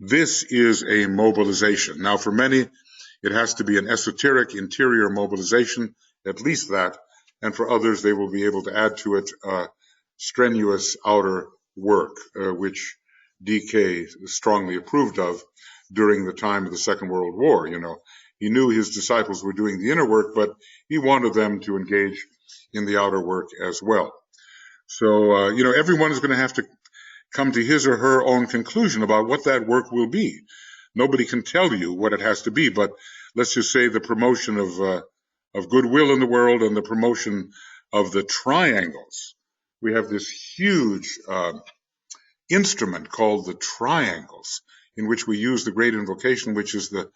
this is a mobilization. Now, for many, it has to be an esoteric interior mobilization, at least that, and for others, they will be able to add to it strenuous outer work, which DK strongly approved of during the time of the Second World War. He knew his disciples were doing the inner work, but he wanted them to engage in the outer work as well. So, everyone is going to have to come to his or her own conclusion about what that work will be. Nobody can tell you what it has to be, but let's just say the promotion of goodwill in the world and the promotion of the triangles. We have this huge instrument called the triangles, in which we use the great invocation, which is the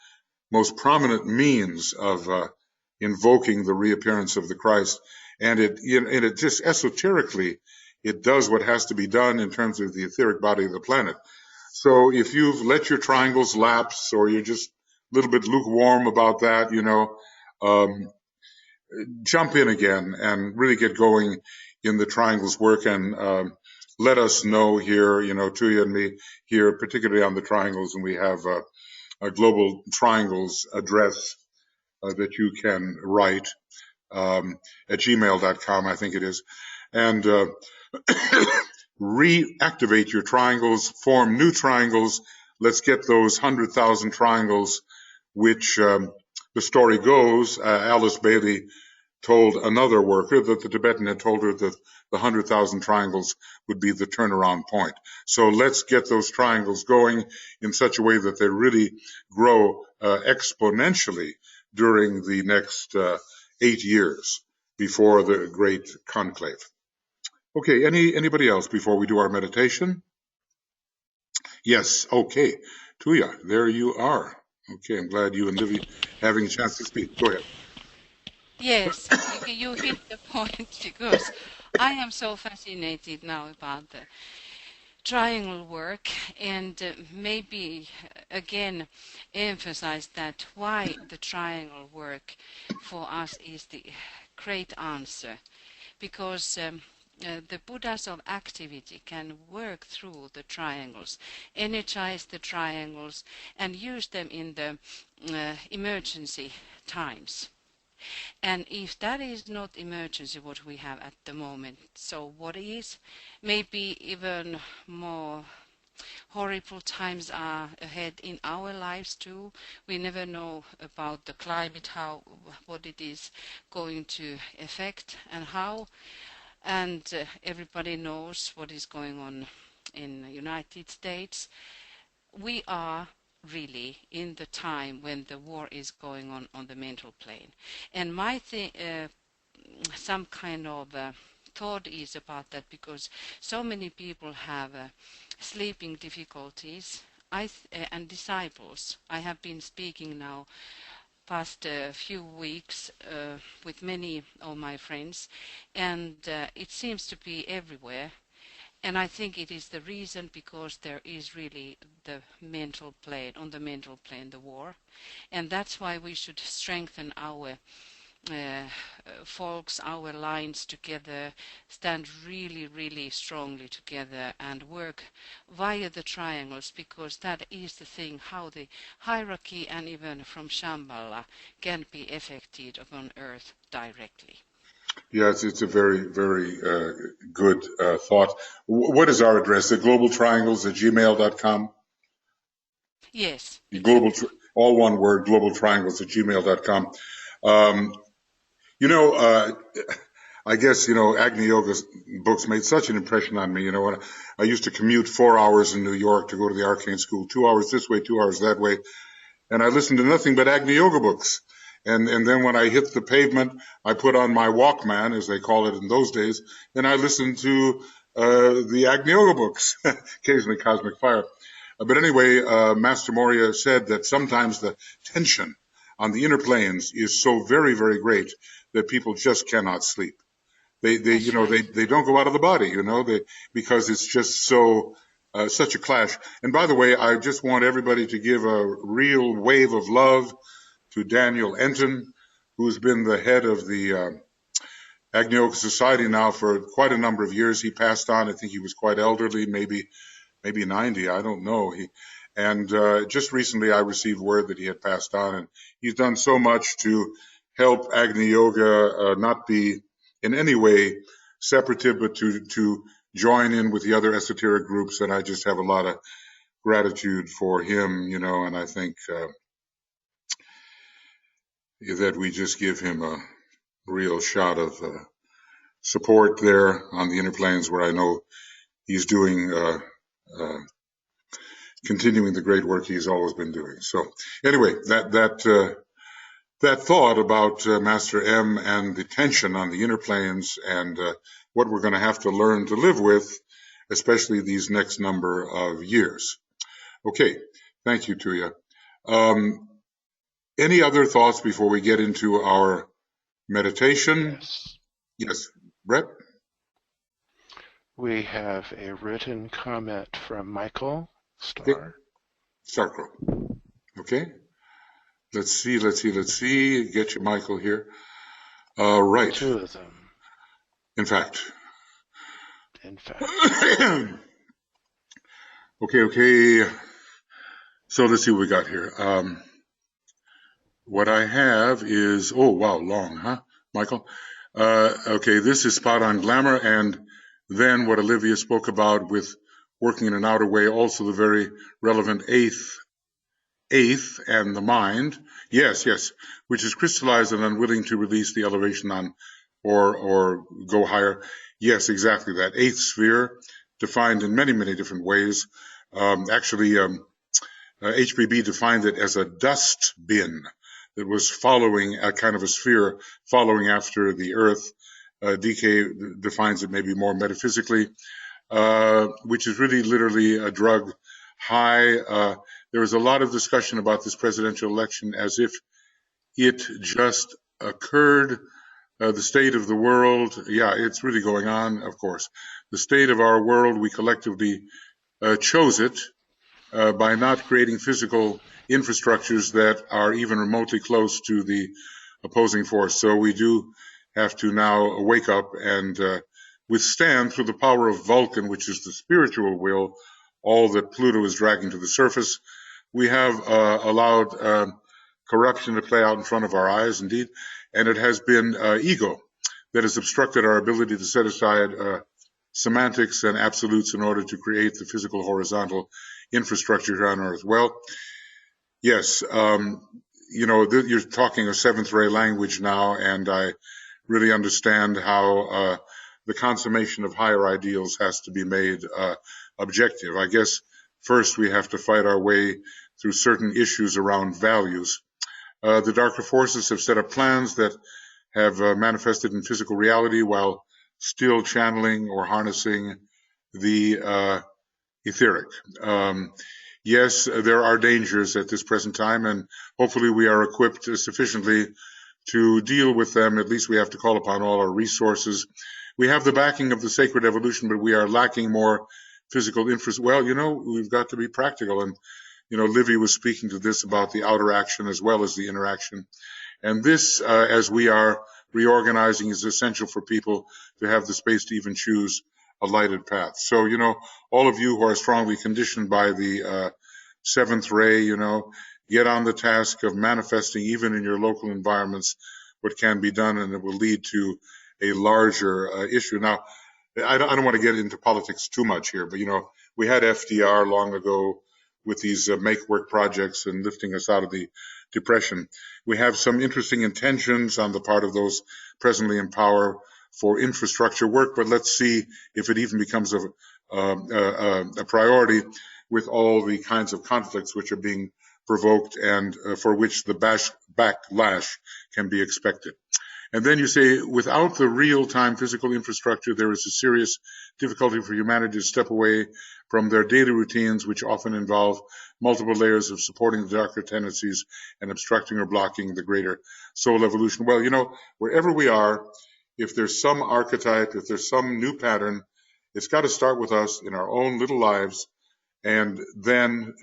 most prominent means of invoking the reappearance of the Christ. And it just esoterically, it does what has to be done in terms of the etheric body of the planet. So if you've let your triangles lapse, or you're just a little bit lukewarm about that, jump in again and really get going in the triangles work, and let us know here, Tuija and me here, particularly on the triangles, and we have a global triangles address that you can write at gmail.com, I think it is, and reactivate your triangles, form new triangles. Let's get those 100,000 triangles, which the story goes, Alice Bailey told another worker that the Tibetan had told her that the 100,000 triangles would be the turnaround point. So let's get those triangles going in such a way that they really grow exponentially during the next 8 years before the great conclave. Okay, anybody else before we do our meditation? Yes, okay. Tuija, there you are. Okay, I'm glad you and Olivia having a chance to speak. Go ahead. Yes, you hit the point because I am so fascinated now about the triangle work and maybe again emphasize that why the triangle work for us is the great answer, because the Buddhas of activity can work through the triangles, energize the triangles, and use them in the emergency times. And if that is not emergency what we have at the moment, so what is? Maybe even more horrible times are ahead in our lives too. We never know about the climate, what it is going to affect and how. And everybody knows what is going on in the United States. We are really in the time when the war is going on the mental plane. And my some kind of thought is about that, because so many people have sleeping difficulties. And disciples, I have been speaking now past few weeks with many of my friends, and it seems to be everywhere. And I think it is the reason because there is really the mental plane, on the mental plane, the war. And that's why we should strengthen our folks, our lines together, stand really, really strongly together and work via the triangles, because that is the thing, how the hierarchy and even from Shambhala can be affected upon earth directly. Yes, it's a very, very good thought. What is our address? The Global Triangles at gmail.com? Yes, Global, exactly. all one word, Global Triangles at gmail.com. Um, you know, I guess, Agni Yoga's books made such an impression on me. When I used to commute 4 hours in New York to go to the arcane school, 2 hours this way, 2 hours that way, and I listened to nothing but Agni Yoga books. And then when I hit the pavement, I put on my Walkman, as they call it in those days, and I listened to the Agni Yoga books, occasionally Cosmic Fire. But anyway, Master Moria said that sometimes the tension on the inner planes is so very, very great that people just cannot sleep. They That's right. they don't go out of the body, because it's just so such a clash. And by the way, I just want everybody to give a real wave of love to Daniel Enton, who's been the head of the Agni Yoga Society now for quite a number of years. He passed on. I think he was quite elderly, maybe 90. I don't know. And just recently I received word that he had passed on, and he's done so much to help Agni Yoga not be in any way separative, but to join in with the other esoteric groups. And I just have a lot of gratitude for him, and I think that we just give him a real shot of support there on the inner planes, where I know he's doing continuing the great work he's always been doing. So anyway, that thought about Master M and the tension on the inner planes, and what we're going to have to learn to live with, especially these next number of years. Okay, thank you, Tuija. Any other thoughts before we get into our meditation? Yes, Brett? We have a written comment from Michael Okay. Starr. Starcrow. Okay. Let's see. Get you, Michael, here. Right. Two of them. In fact, in fact. Okay. So let's see what we got here. What I have is, oh, wow, long, huh, Michael? Okay, this is spot on glamour, and then what Olivia spoke about with working in an outer way, also the very relevant eighth and the mind. Yes, which is crystallized and unwilling to release the elevation on or go higher. Yes, exactly that. Eighth sphere, defined in many, many different ways. HPB defined it as a dust bin that was following a kind of a sphere following after the Earth. DK defines it maybe more metaphysically, which is really literally a drug high. There was a lot of discussion about this presidential election as if it just occurred. The state of the world, yeah, it's really going on, of course. The state of our world, we collectively chose it by not creating physical infrastructures that are even remotely close to the opposing force. So we do have to now wake up and withstand, through the power of Vulcan, which is the spiritual will, all that Pluto is dragging to the surface. We have allowed corruption to play out in front of our eyes, indeed, and it has been ego that has obstructed our ability to set aside semantics and absolutes in order to create the physical horizontal infrastructure here on Earth. Well, yes, you're talking a seventh ray language now, and I really understand how the consummation of higher ideals has to be made objective. I guess first we have to fight our way through certain issues around values. The darker forces have set up plans that have manifested in physical reality while still channeling or harnessing the etheric. Yes, there are dangers at this present time, and hopefully we are equipped sufficiently to deal with them. At least we have to call upon all our resources. We have the backing of the sacred evolution, but we are lacking more physical infrastructure. Well, we've got to be practical, and Livy was speaking to this about the outer action as well as the inner action. And this, as we are reorganizing, is essential for people to have the space to even choose a lighted path. So, all of you who are strongly conditioned by the seventh ray, get on the task of manifesting, even in your local environments, what can be done, and it will lead to a larger issue. Now, I don't want to get into politics too much here, but, we had FDR long ago with these make work projects and lifting us out of the depression. We have some interesting intentions on the part of those presently in power for infrastructure work, but let's see if it even becomes a priority with all the kinds of conflicts which are being provoked and for which the backlash can be expected. And then you say, without the real-time physical infrastructure, there is a serious difficulty for humanity to step away from their daily routines, which often involve multiple layers of supporting the darker tendencies and obstructing or blocking the greater soul evolution. Well, wherever we are, if there's some archetype, if there's some new pattern, it's got to start with us in our own little lives, and then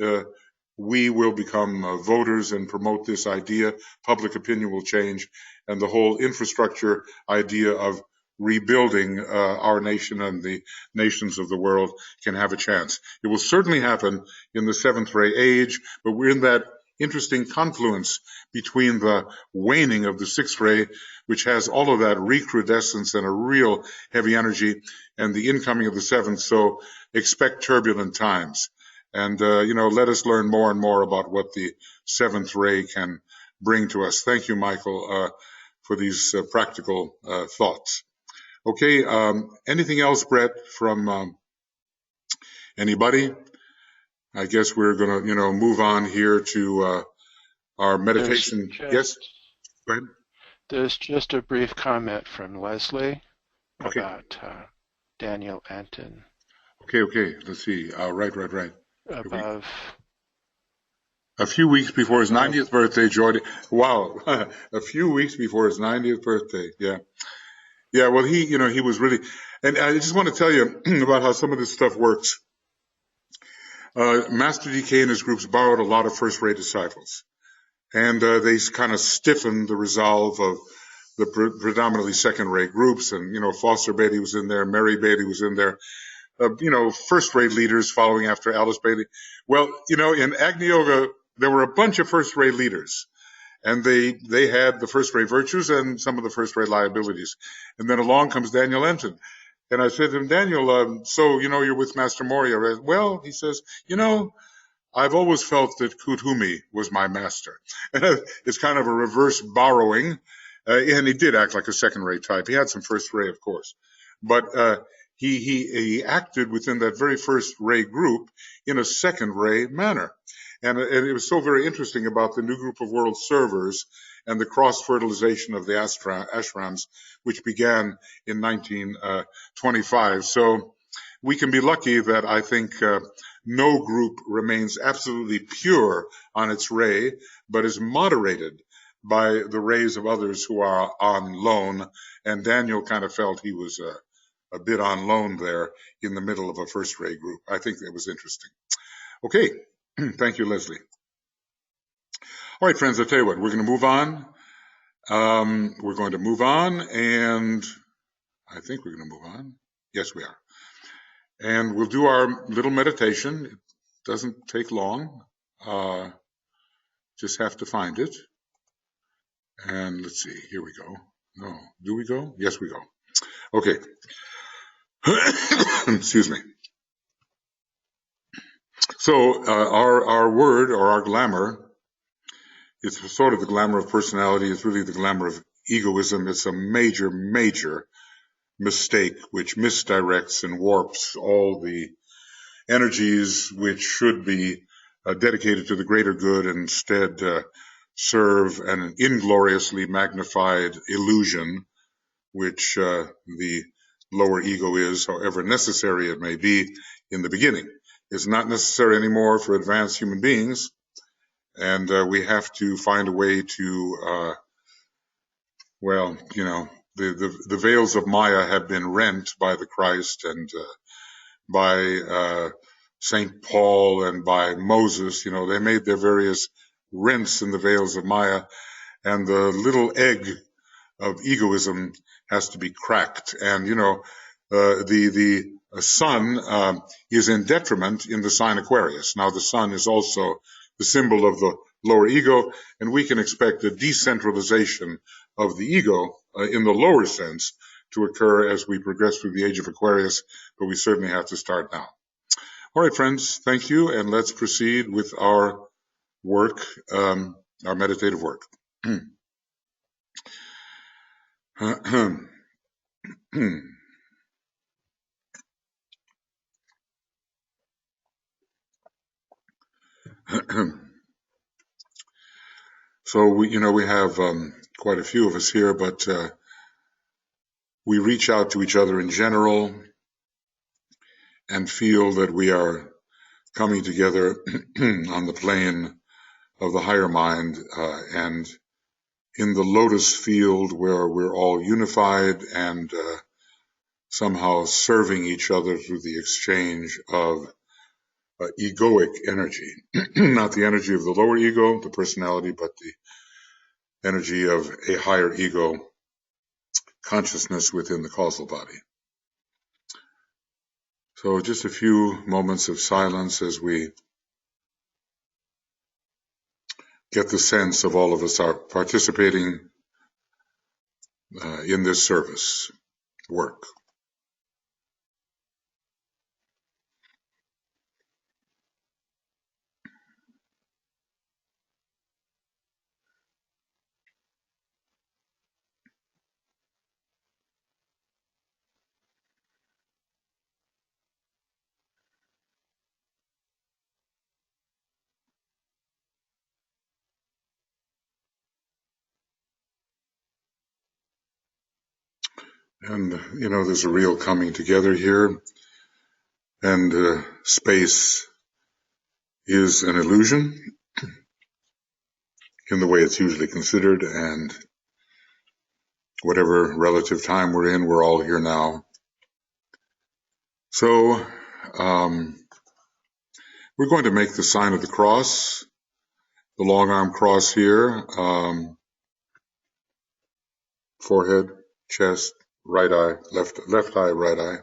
we will become voters and promote this idea. Public opinion will change, and the whole infrastructure idea of rebuilding our nation and the nations of the world can have a chance. It will certainly happen in the seventh ray age, but we're in that interesting confluence between the waning of the sixth ray, which has all of that recrudescence and a real heavy energy, and the incoming of the seventh. So expect turbulent times. And, let us learn more and more about what the seventh ray can bring to us. Thank you, Michael, for these practical thoughts. Okay, anything else, Brett, from anybody? I guess we're going to, move on here to our meditation. Yes, go ahead. There's just a brief comment from Leslie about Daniel Anton. Okay. Let's see. Right. Above. A few weeks before his 90th birthday, Jordan. Wow. A few weeks before his 90th birthday. Yeah. Well, he was really, and I just want to tell you about how some of this stuff works. Master DK and his groups borrowed a lot of first-rate disciples, and they kind of stiffened the resolve of predominantly second-rate groups, and Foster Beatty was in there, Mary Beatty was in there, first-rate leaders following after Alice Beatty. Well, in Agni Yoga there were a bunch of first-rate leaders, and they had the first-rate virtues and some of the first-rate liabilities. And then along comes Daniel Enton. And I said to him, Daniel, so you're with Master Moria. Well, he says, I've always felt that Kuthumi was my master. It's kind of a reverse borrowing. And he did act like a second-rate type. He had some first-rate, of course. But he acted within that very first-rate group in a second-rate manner. And it was so very interesting about the new group of world servers and the cross-fertilization of the ashrams, which began in 1925. So we can be lucky that I think no group remains absolutely pure on its ray, but is moderated by the rays of others who are on loan. And Daniel kind of felt he was a bit on loan there in the middle of a first-ray group. I think that was interesting. Okay, thank you, Leslie. All right, friends, I'll tell you what, we're going to move on. We're going to move on, and I think we're going to move on. Yes, we are. And we'll do our little meditation. It doesn't take long. Just have to find it. And let's see, here we go. No, do we go? Yes, we go. Okay. Excuse me. So our word, or our glamour, it's sort of the glamour of personality. It's really the glamour of egoism. It's a major, major mistake which misdirects and warps all the energies which should be dedicated to the greater good, and instead serve an ingloriously magnified illusion, which the lower ego is, however necessary it may be in the beginning. It's not necessary anymore for advanced human beings, and we have to find a way to, the veils of Maya have been rent by the Christ and by St. Paul and by Moses. They made their various rents in the veils of Maya, and the little egg of egoism has to be cracked. And, the sun is in detriment in the sign Aquarius. Now, the sun is also the symbol of the lower ego, and we can expect a decentralization of the ego in the lower sense to occur as we progress through the age of Aquarius, but we certainly have to start now. All right, friends, thank you, and let's proceed with our work, our meditative work. So we have quite a few of us here, but we reach out to each other in general and feel that we are coming together on the plane of the higher mind and in the lotus field where we're all unified and somehow serving each other through the exchange of egoic energy, not the energy of the lower ego, the personality, but the energy of a higher ego consciousness within the causal body. So just a few moments of silence as we get the sense of all of us are participating in this service work. And, there's a real coming together here, and space is an illusion in the way it's usually considered, and whatever relative time we're in, we're all here now. So we're going to make the sign of the cross, the long arm cross here. forehead, chest, right eye, left eye, right eye,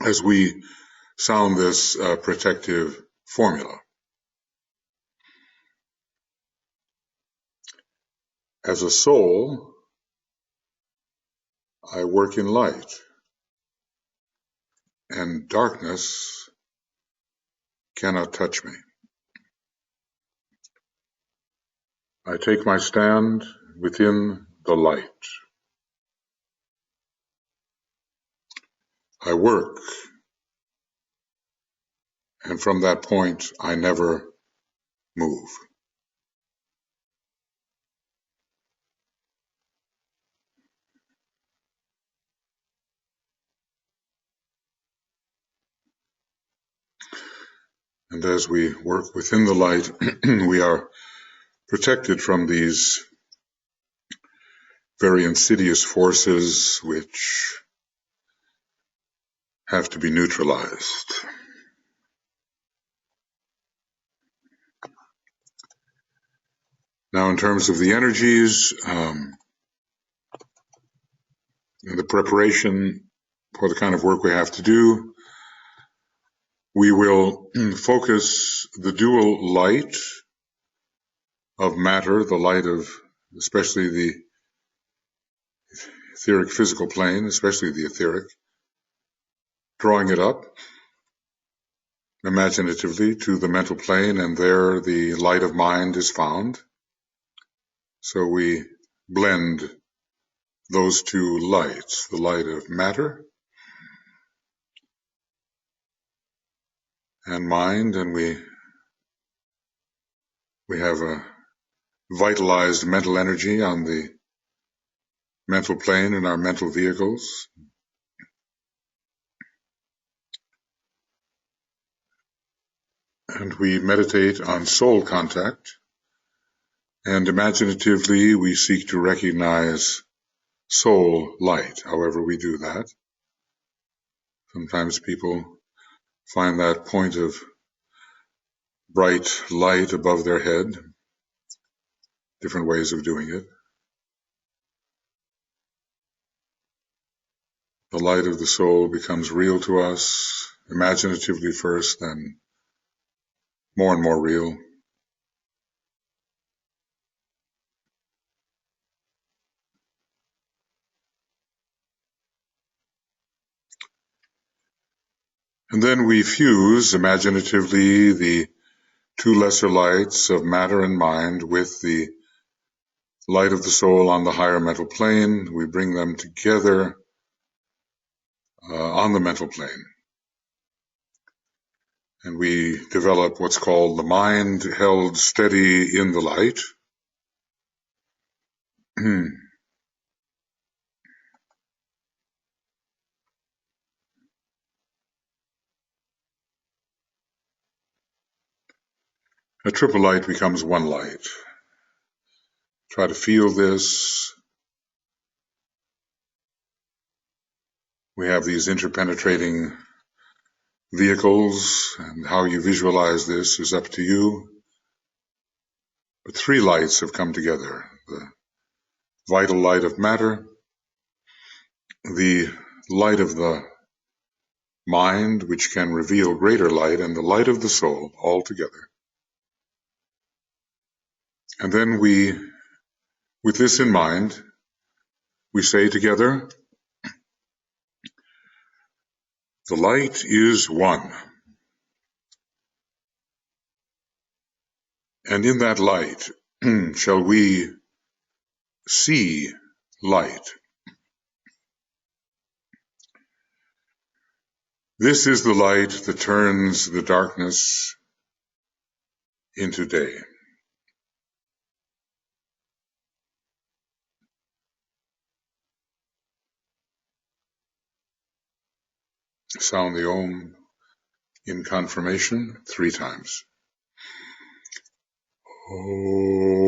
as we sound this protective formula. As a soul, I work in light, and darkness cannot touch me. I take my stand within the light. I work, and from that point, I never move. And as we work within the light, we are protected from these very insidious forces which have to be neutralized. Now, in terms of the energies, and the preparation for the kind of work we have to do, we will focus the dual light of matter, the light of especially the etheric physical plane, especially the etheric, drawing it up imaginatively to the mental plane, and there the light of mind is found. So we blend those two lights, the light of matter and mind, and we have a vitalized mental energy on the mental plane in our mental vehicles. And we meditate on soul contact, and imaginatively we seek to recognize soul light, however we do that. Sometimes people find that point of bright light above their head, different ways of doing it. The light of the soul becomes real to us, imaginatively first, then more and more real. And then we fuse imaginatively the two lesser lights of matter and mind with the light of the soul on the higher mental plane. We bring them together on the mental plane. And we develop what's called the mind held steady in the light. A triple light becomes one light. Try to feel this. We have these interpenetrating vehicles, and how you visualize this is up to you. But three lights have come together. The vital light of matter, the light of the mind, which can reveal greater light, and the light of the soul, all together. And then we, with this in mind, we say together, the light is one. And in that light shall we see light. This is the light that turns the darkness into day. Sound the Om in confirmation 3 times. Om.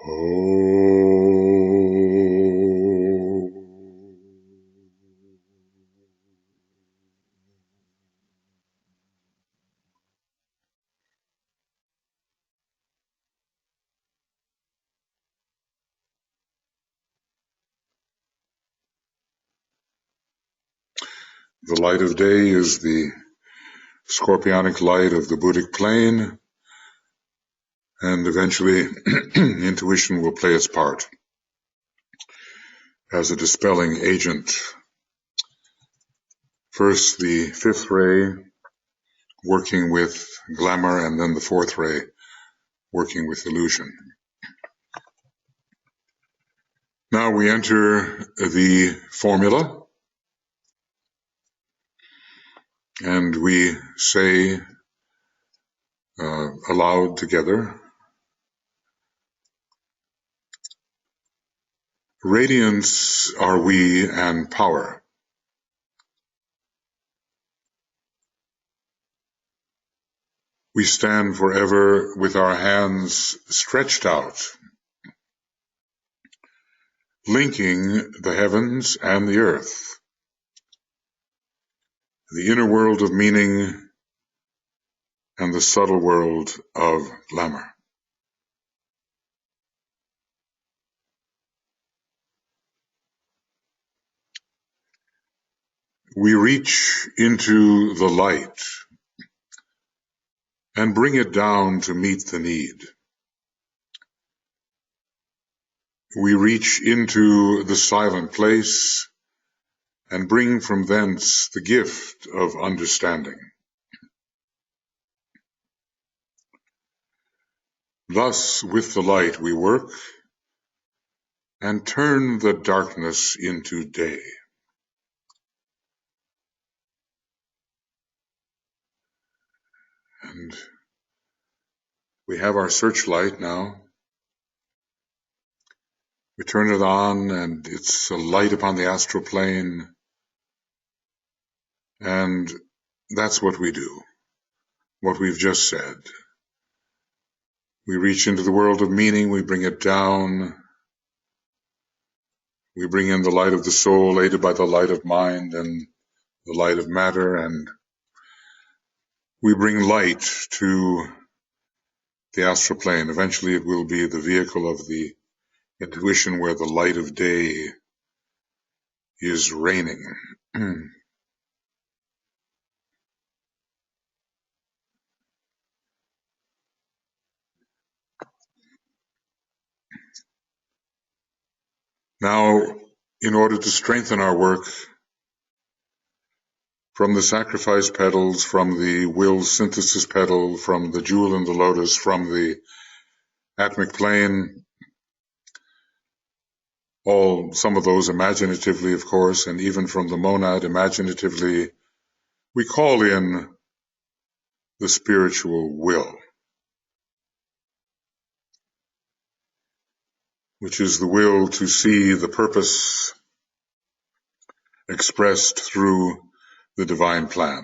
The light of day is the scorpionic light of the Buddhic plane, and eventually intuition will play its part as a dispelling agent. First, the fifth ray working with glamour, and then the fourth ray working with illusion. Now we enter the formula, and we say aloud together, radiance are we and power. We stand forever with our hands stretched out, linking the heavens and the earth, the inner world of meaning and the subtle world of glamour. We reach into the light and bring it down to meet the need. We reach into the silent place and bring from thence the gift of understanding. Thus, with the light we work and turn the darkness into day. And we have our searchlight now. We turn it on, and it's a light upon the astral plane. And that's what we do, what we've just said. We reach into the world of meaning, we bring it down. We bring in the light of the soul, aided by the light of mind and the light of matter, and we bring light to the astral plane. Eventually it will be the vehicle of the intuition where the light of day is reigning. Now, in order to strengthen our work, from the sacrifice petals, from the will synthesis petal, from the jewel in the lotus, from the atmic plane, some of those imaginatively, of course, and even from the monad imaginatively, we call in the spiritual will, which is the will to see the purpose expressed through the divine plan.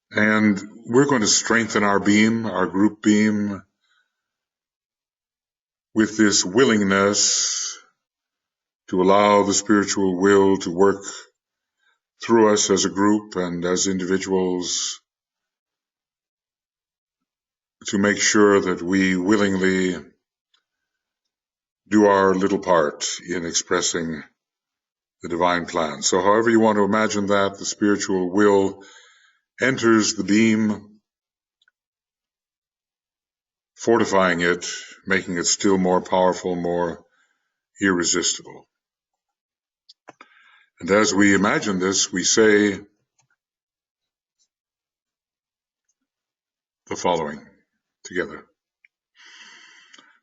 And we're going to strengthen our beam, our group beam, with this willingness to allow the spiritual will to work through us as a group and as individuals, to make sure that we willingly do our little part in expressing the divine plan. So however you want to imagine that, the spiritual will enters the beam, fortifying it, making it still more powerful, more irresistible. And as we imagine this, we say the following together.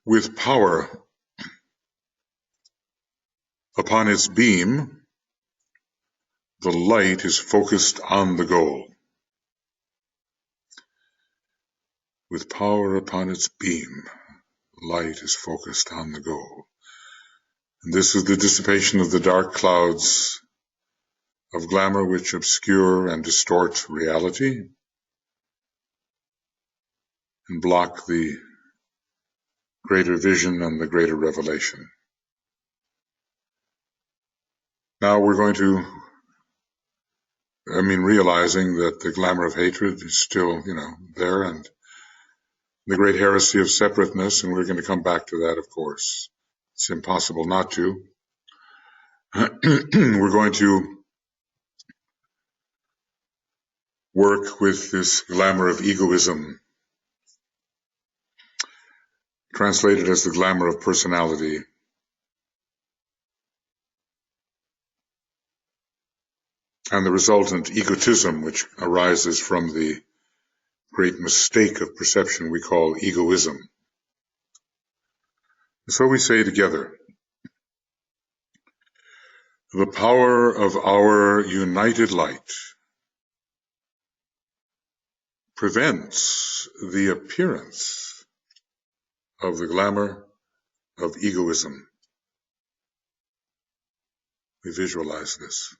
With power upon its beam, the light is focused on the goal. With power upon its beam, light is focused on the goal. And this is the dissipation of the dark clouds of glamour which obscure and distort reality and block the greater vision and the greater revelation. Now we're going to, realizing that the glamour of hatred is still, there, and the great heresy of separateness, and we're going to come back to that, of course. It's impossible not to. We're going to work with this glamour of egoism, translated as the glamour of personality. And the resultant egotism, which arises from the great mistake of perception we call egoism. So we say together, the power of our united light prevents the appearance of the glamour of egoism. We visualize this.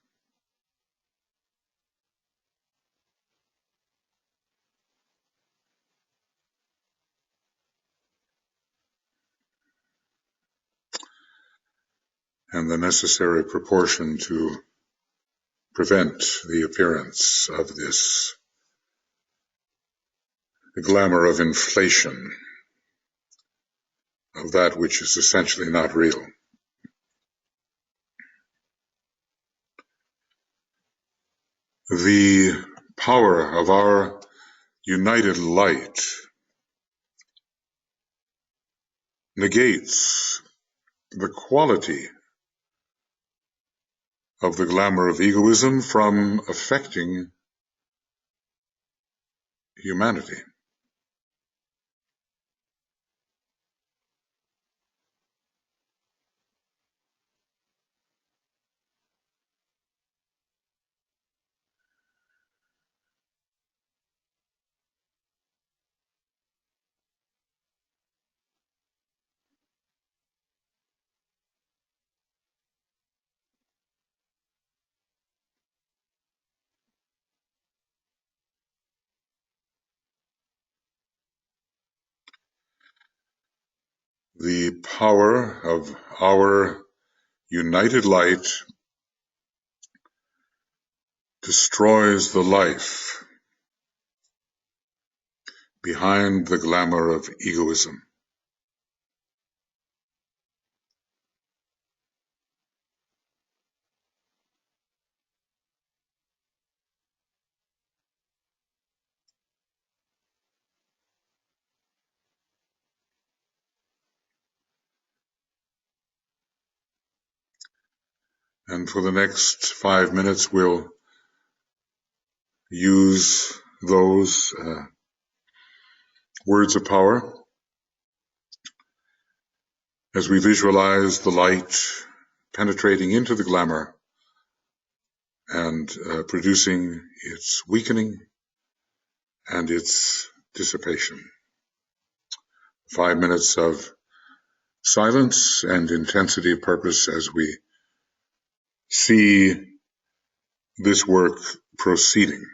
And the necessary proportion to prevent the appearance of this glamour of inflation, of that which is essentially not real. The power of our united light negates the quality of the glamour of egoism from affecting humanity. The power of our united light destroys the life behind the glamour of egoism. And for the next 5 minutes, we'll use those words of power as we visualize the light penetrating into the glamour and producing its weakening and its dissipation. 5 minutes of silence and intensity of purpose as we see this work proceeding.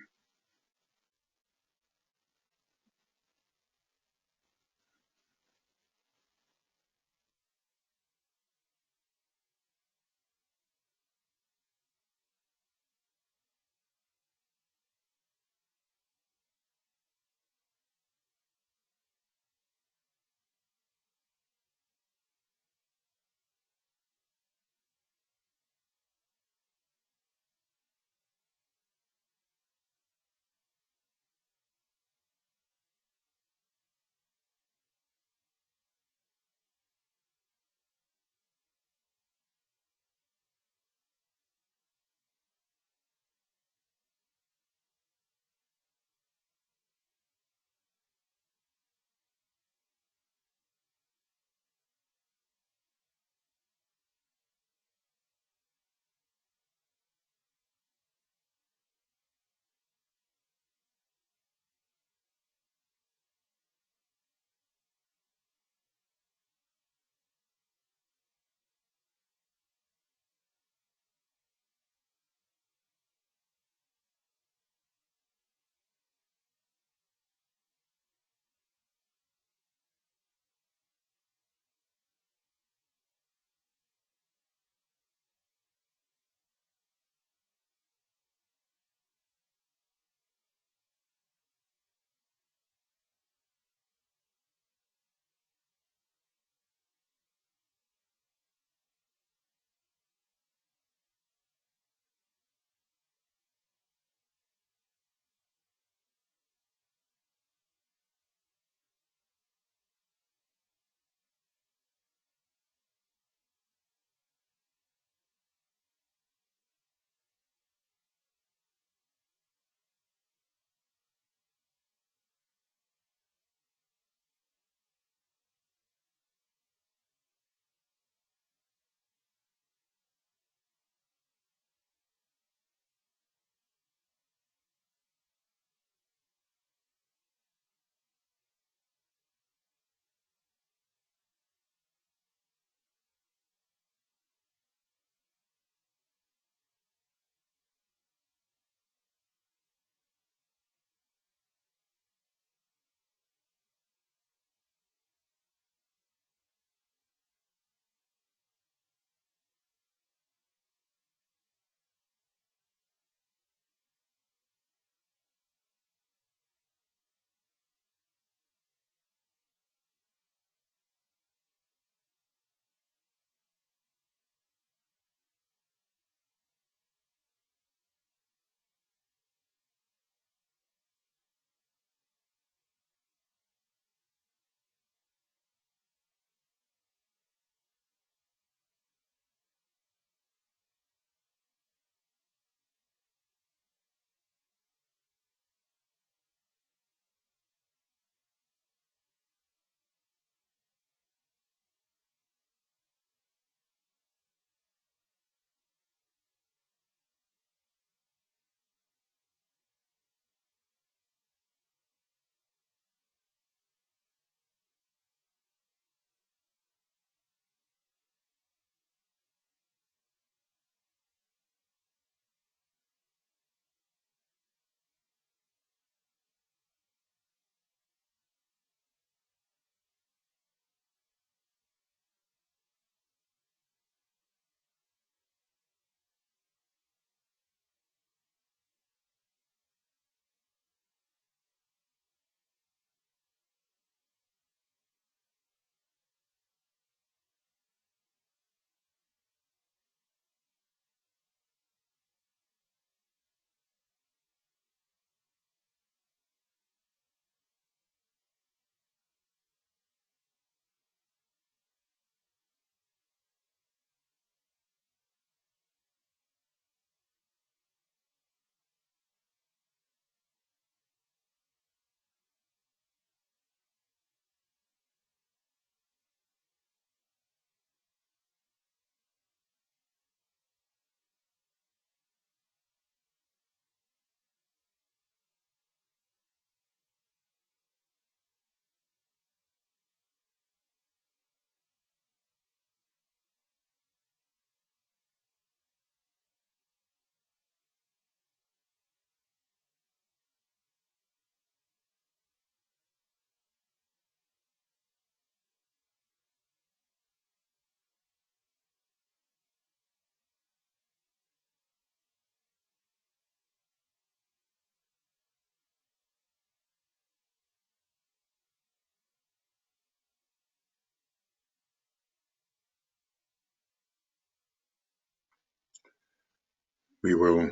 We will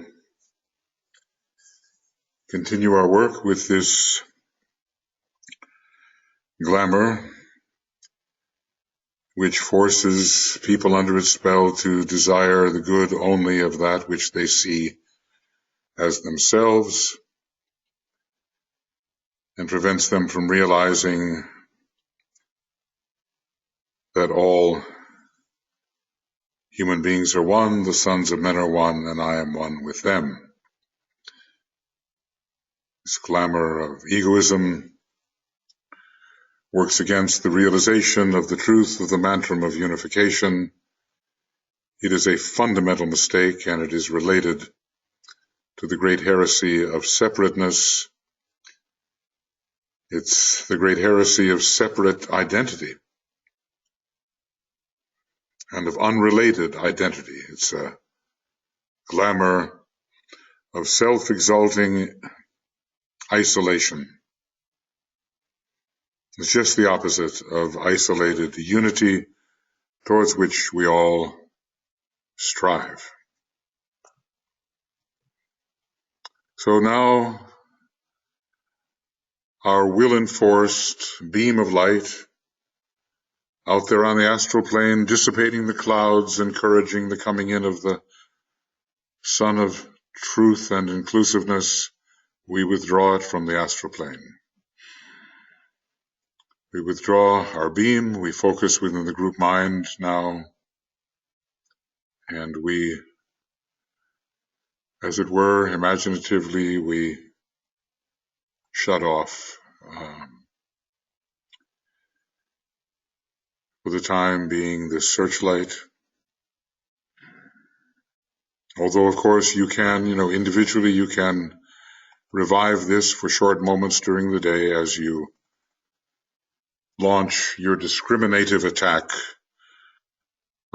continue our work with this glamour, which forces people under its spell to desire the good only of that which they see as themselves, and prevents them from realizing that all human beings are one, the sons of men are one, and I am one with them. This glamour of egoism works against the realization of the truth of the mantra of unification. It is a fundamental mistake, and it is related to the great heresy of separateness. It's the great heresy of separate identity and of unrelated identity. It's a glamour of self-exalting isolation. It's just the opposite of isolated unity towards which we all strive. So now our will-enforced beam of light out there on the astral plane, dissipating the clouds, encouraging the coming in of the sun of truth and inclusiveness, we withdraw it from the astral plane. We withdraw our beam, we focus within the group mind now, and we, as it were, imaginatively, we shut off for the time being the searchlight. Although, of course, you can, individually you can revive this for short moments during the day as you launch your discriminative attack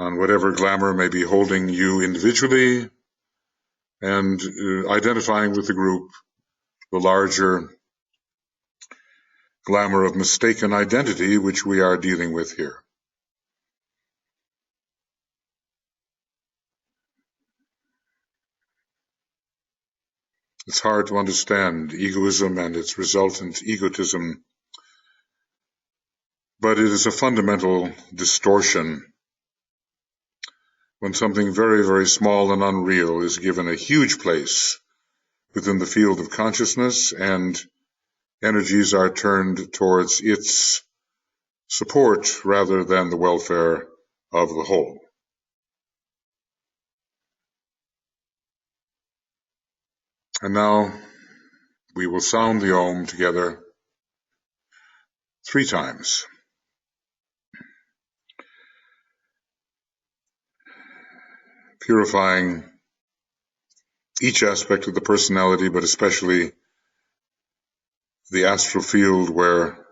on whatever glamour may be holding you individually and identifying with the group the larger glamour of mistaken identity which we are dealing with here. It's hard to understand egoism and its resultant egotism, but it is a fundamental distortion when something very, very small and unreal is given a huge place within the field of consciousness, and energies are turned towards its support rather than the welfare of the whole. And now we will sound the Om together 3 times. Purifying each aspect of the personality, but especially the astral field where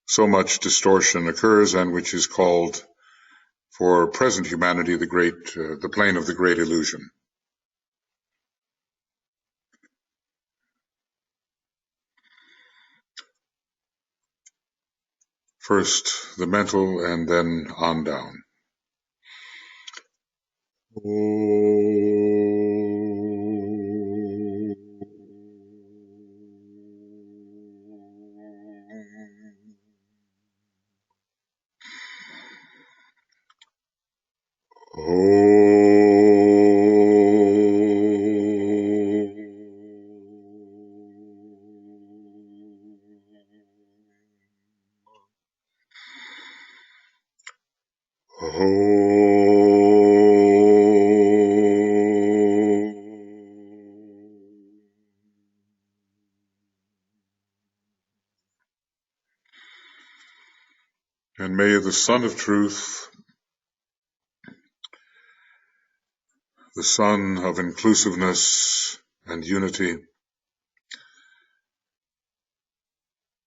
so much distortion occurs and which is called for present humanity the plane of the great illusion. First the mental and then on down. And may the Sun of Truth, the Sun of inclusiveness and unity,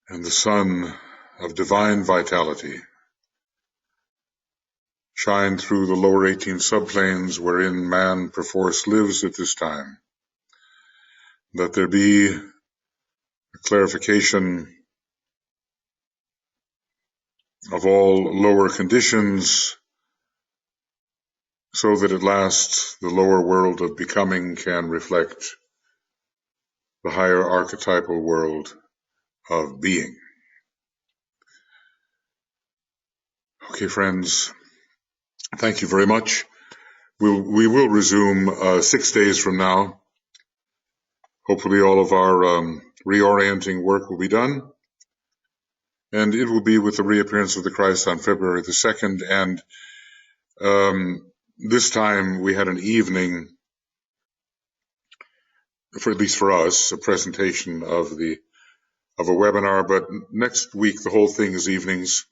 and the Sun of divine vitality shine through the lower 18 subplanes wherein man perforce lives at this time. Let there be a clarification of all lower conditions so that at last the lower world of becoming can reflect the higher archetypal world of being. Okay, friends, thank you very much. We will resume 6 days from now. Hopefully all of our reorienting work will be done, and it will be with the reappearance of the Christ on February the 2nd. And this time we had an evening, for at least for us, a presentation of a webinar, but next week the whole thing is evenings,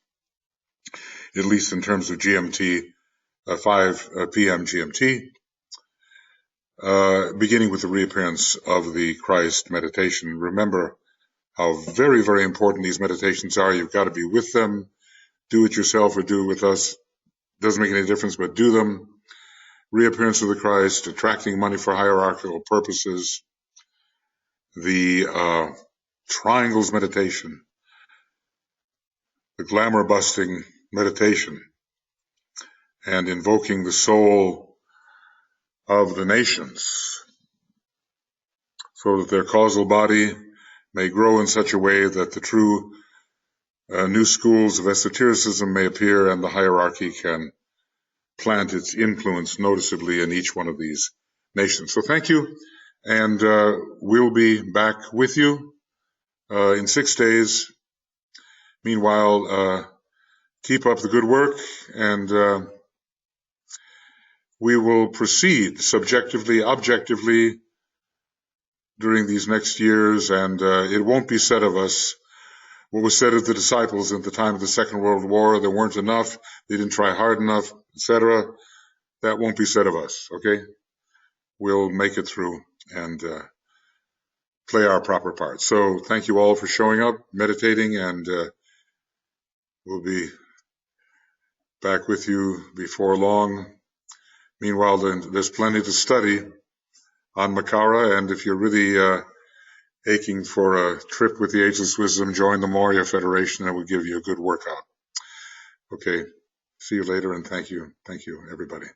at least in terms of GMT, 5 p.m. GMT, beginning with the reappearance of the Christ meditation. Remember how very, very important these meditations are. You've got to be with them. Do it yourself or do it with us. Doesn't make any difference, but do them. Reappearance of the Christ, attracting money for hierarchical purposes, the triangles meditation, the glamour busting meditation, and invoking the soul of the nations so that their causal body may grow in such a way that the true new schools of esotericism may appear and the hierarchy can plant its influence noticeably in each one of these nations. So thank you, and we'll be back with you in 6 days. Meanwhile, keep up the good work, and we will proceed subjectively, objectively during these next years, and it won't be said of us what was said of the disciples at the time of the Second World War. There weren't enough, they didn't try hard enough, etc. That won't be said of us, okay? We'll make it through and play our proper part. So thank you all for showing up, meditating, and we'll be back with you before long. Meanwhile, there's plenty to study on Makara, and if you're really aching for a trip with the Ageless Wisdom, join the Moria Federation, and we'll give you a good workout. Okay, see you later, and thank you, everybody.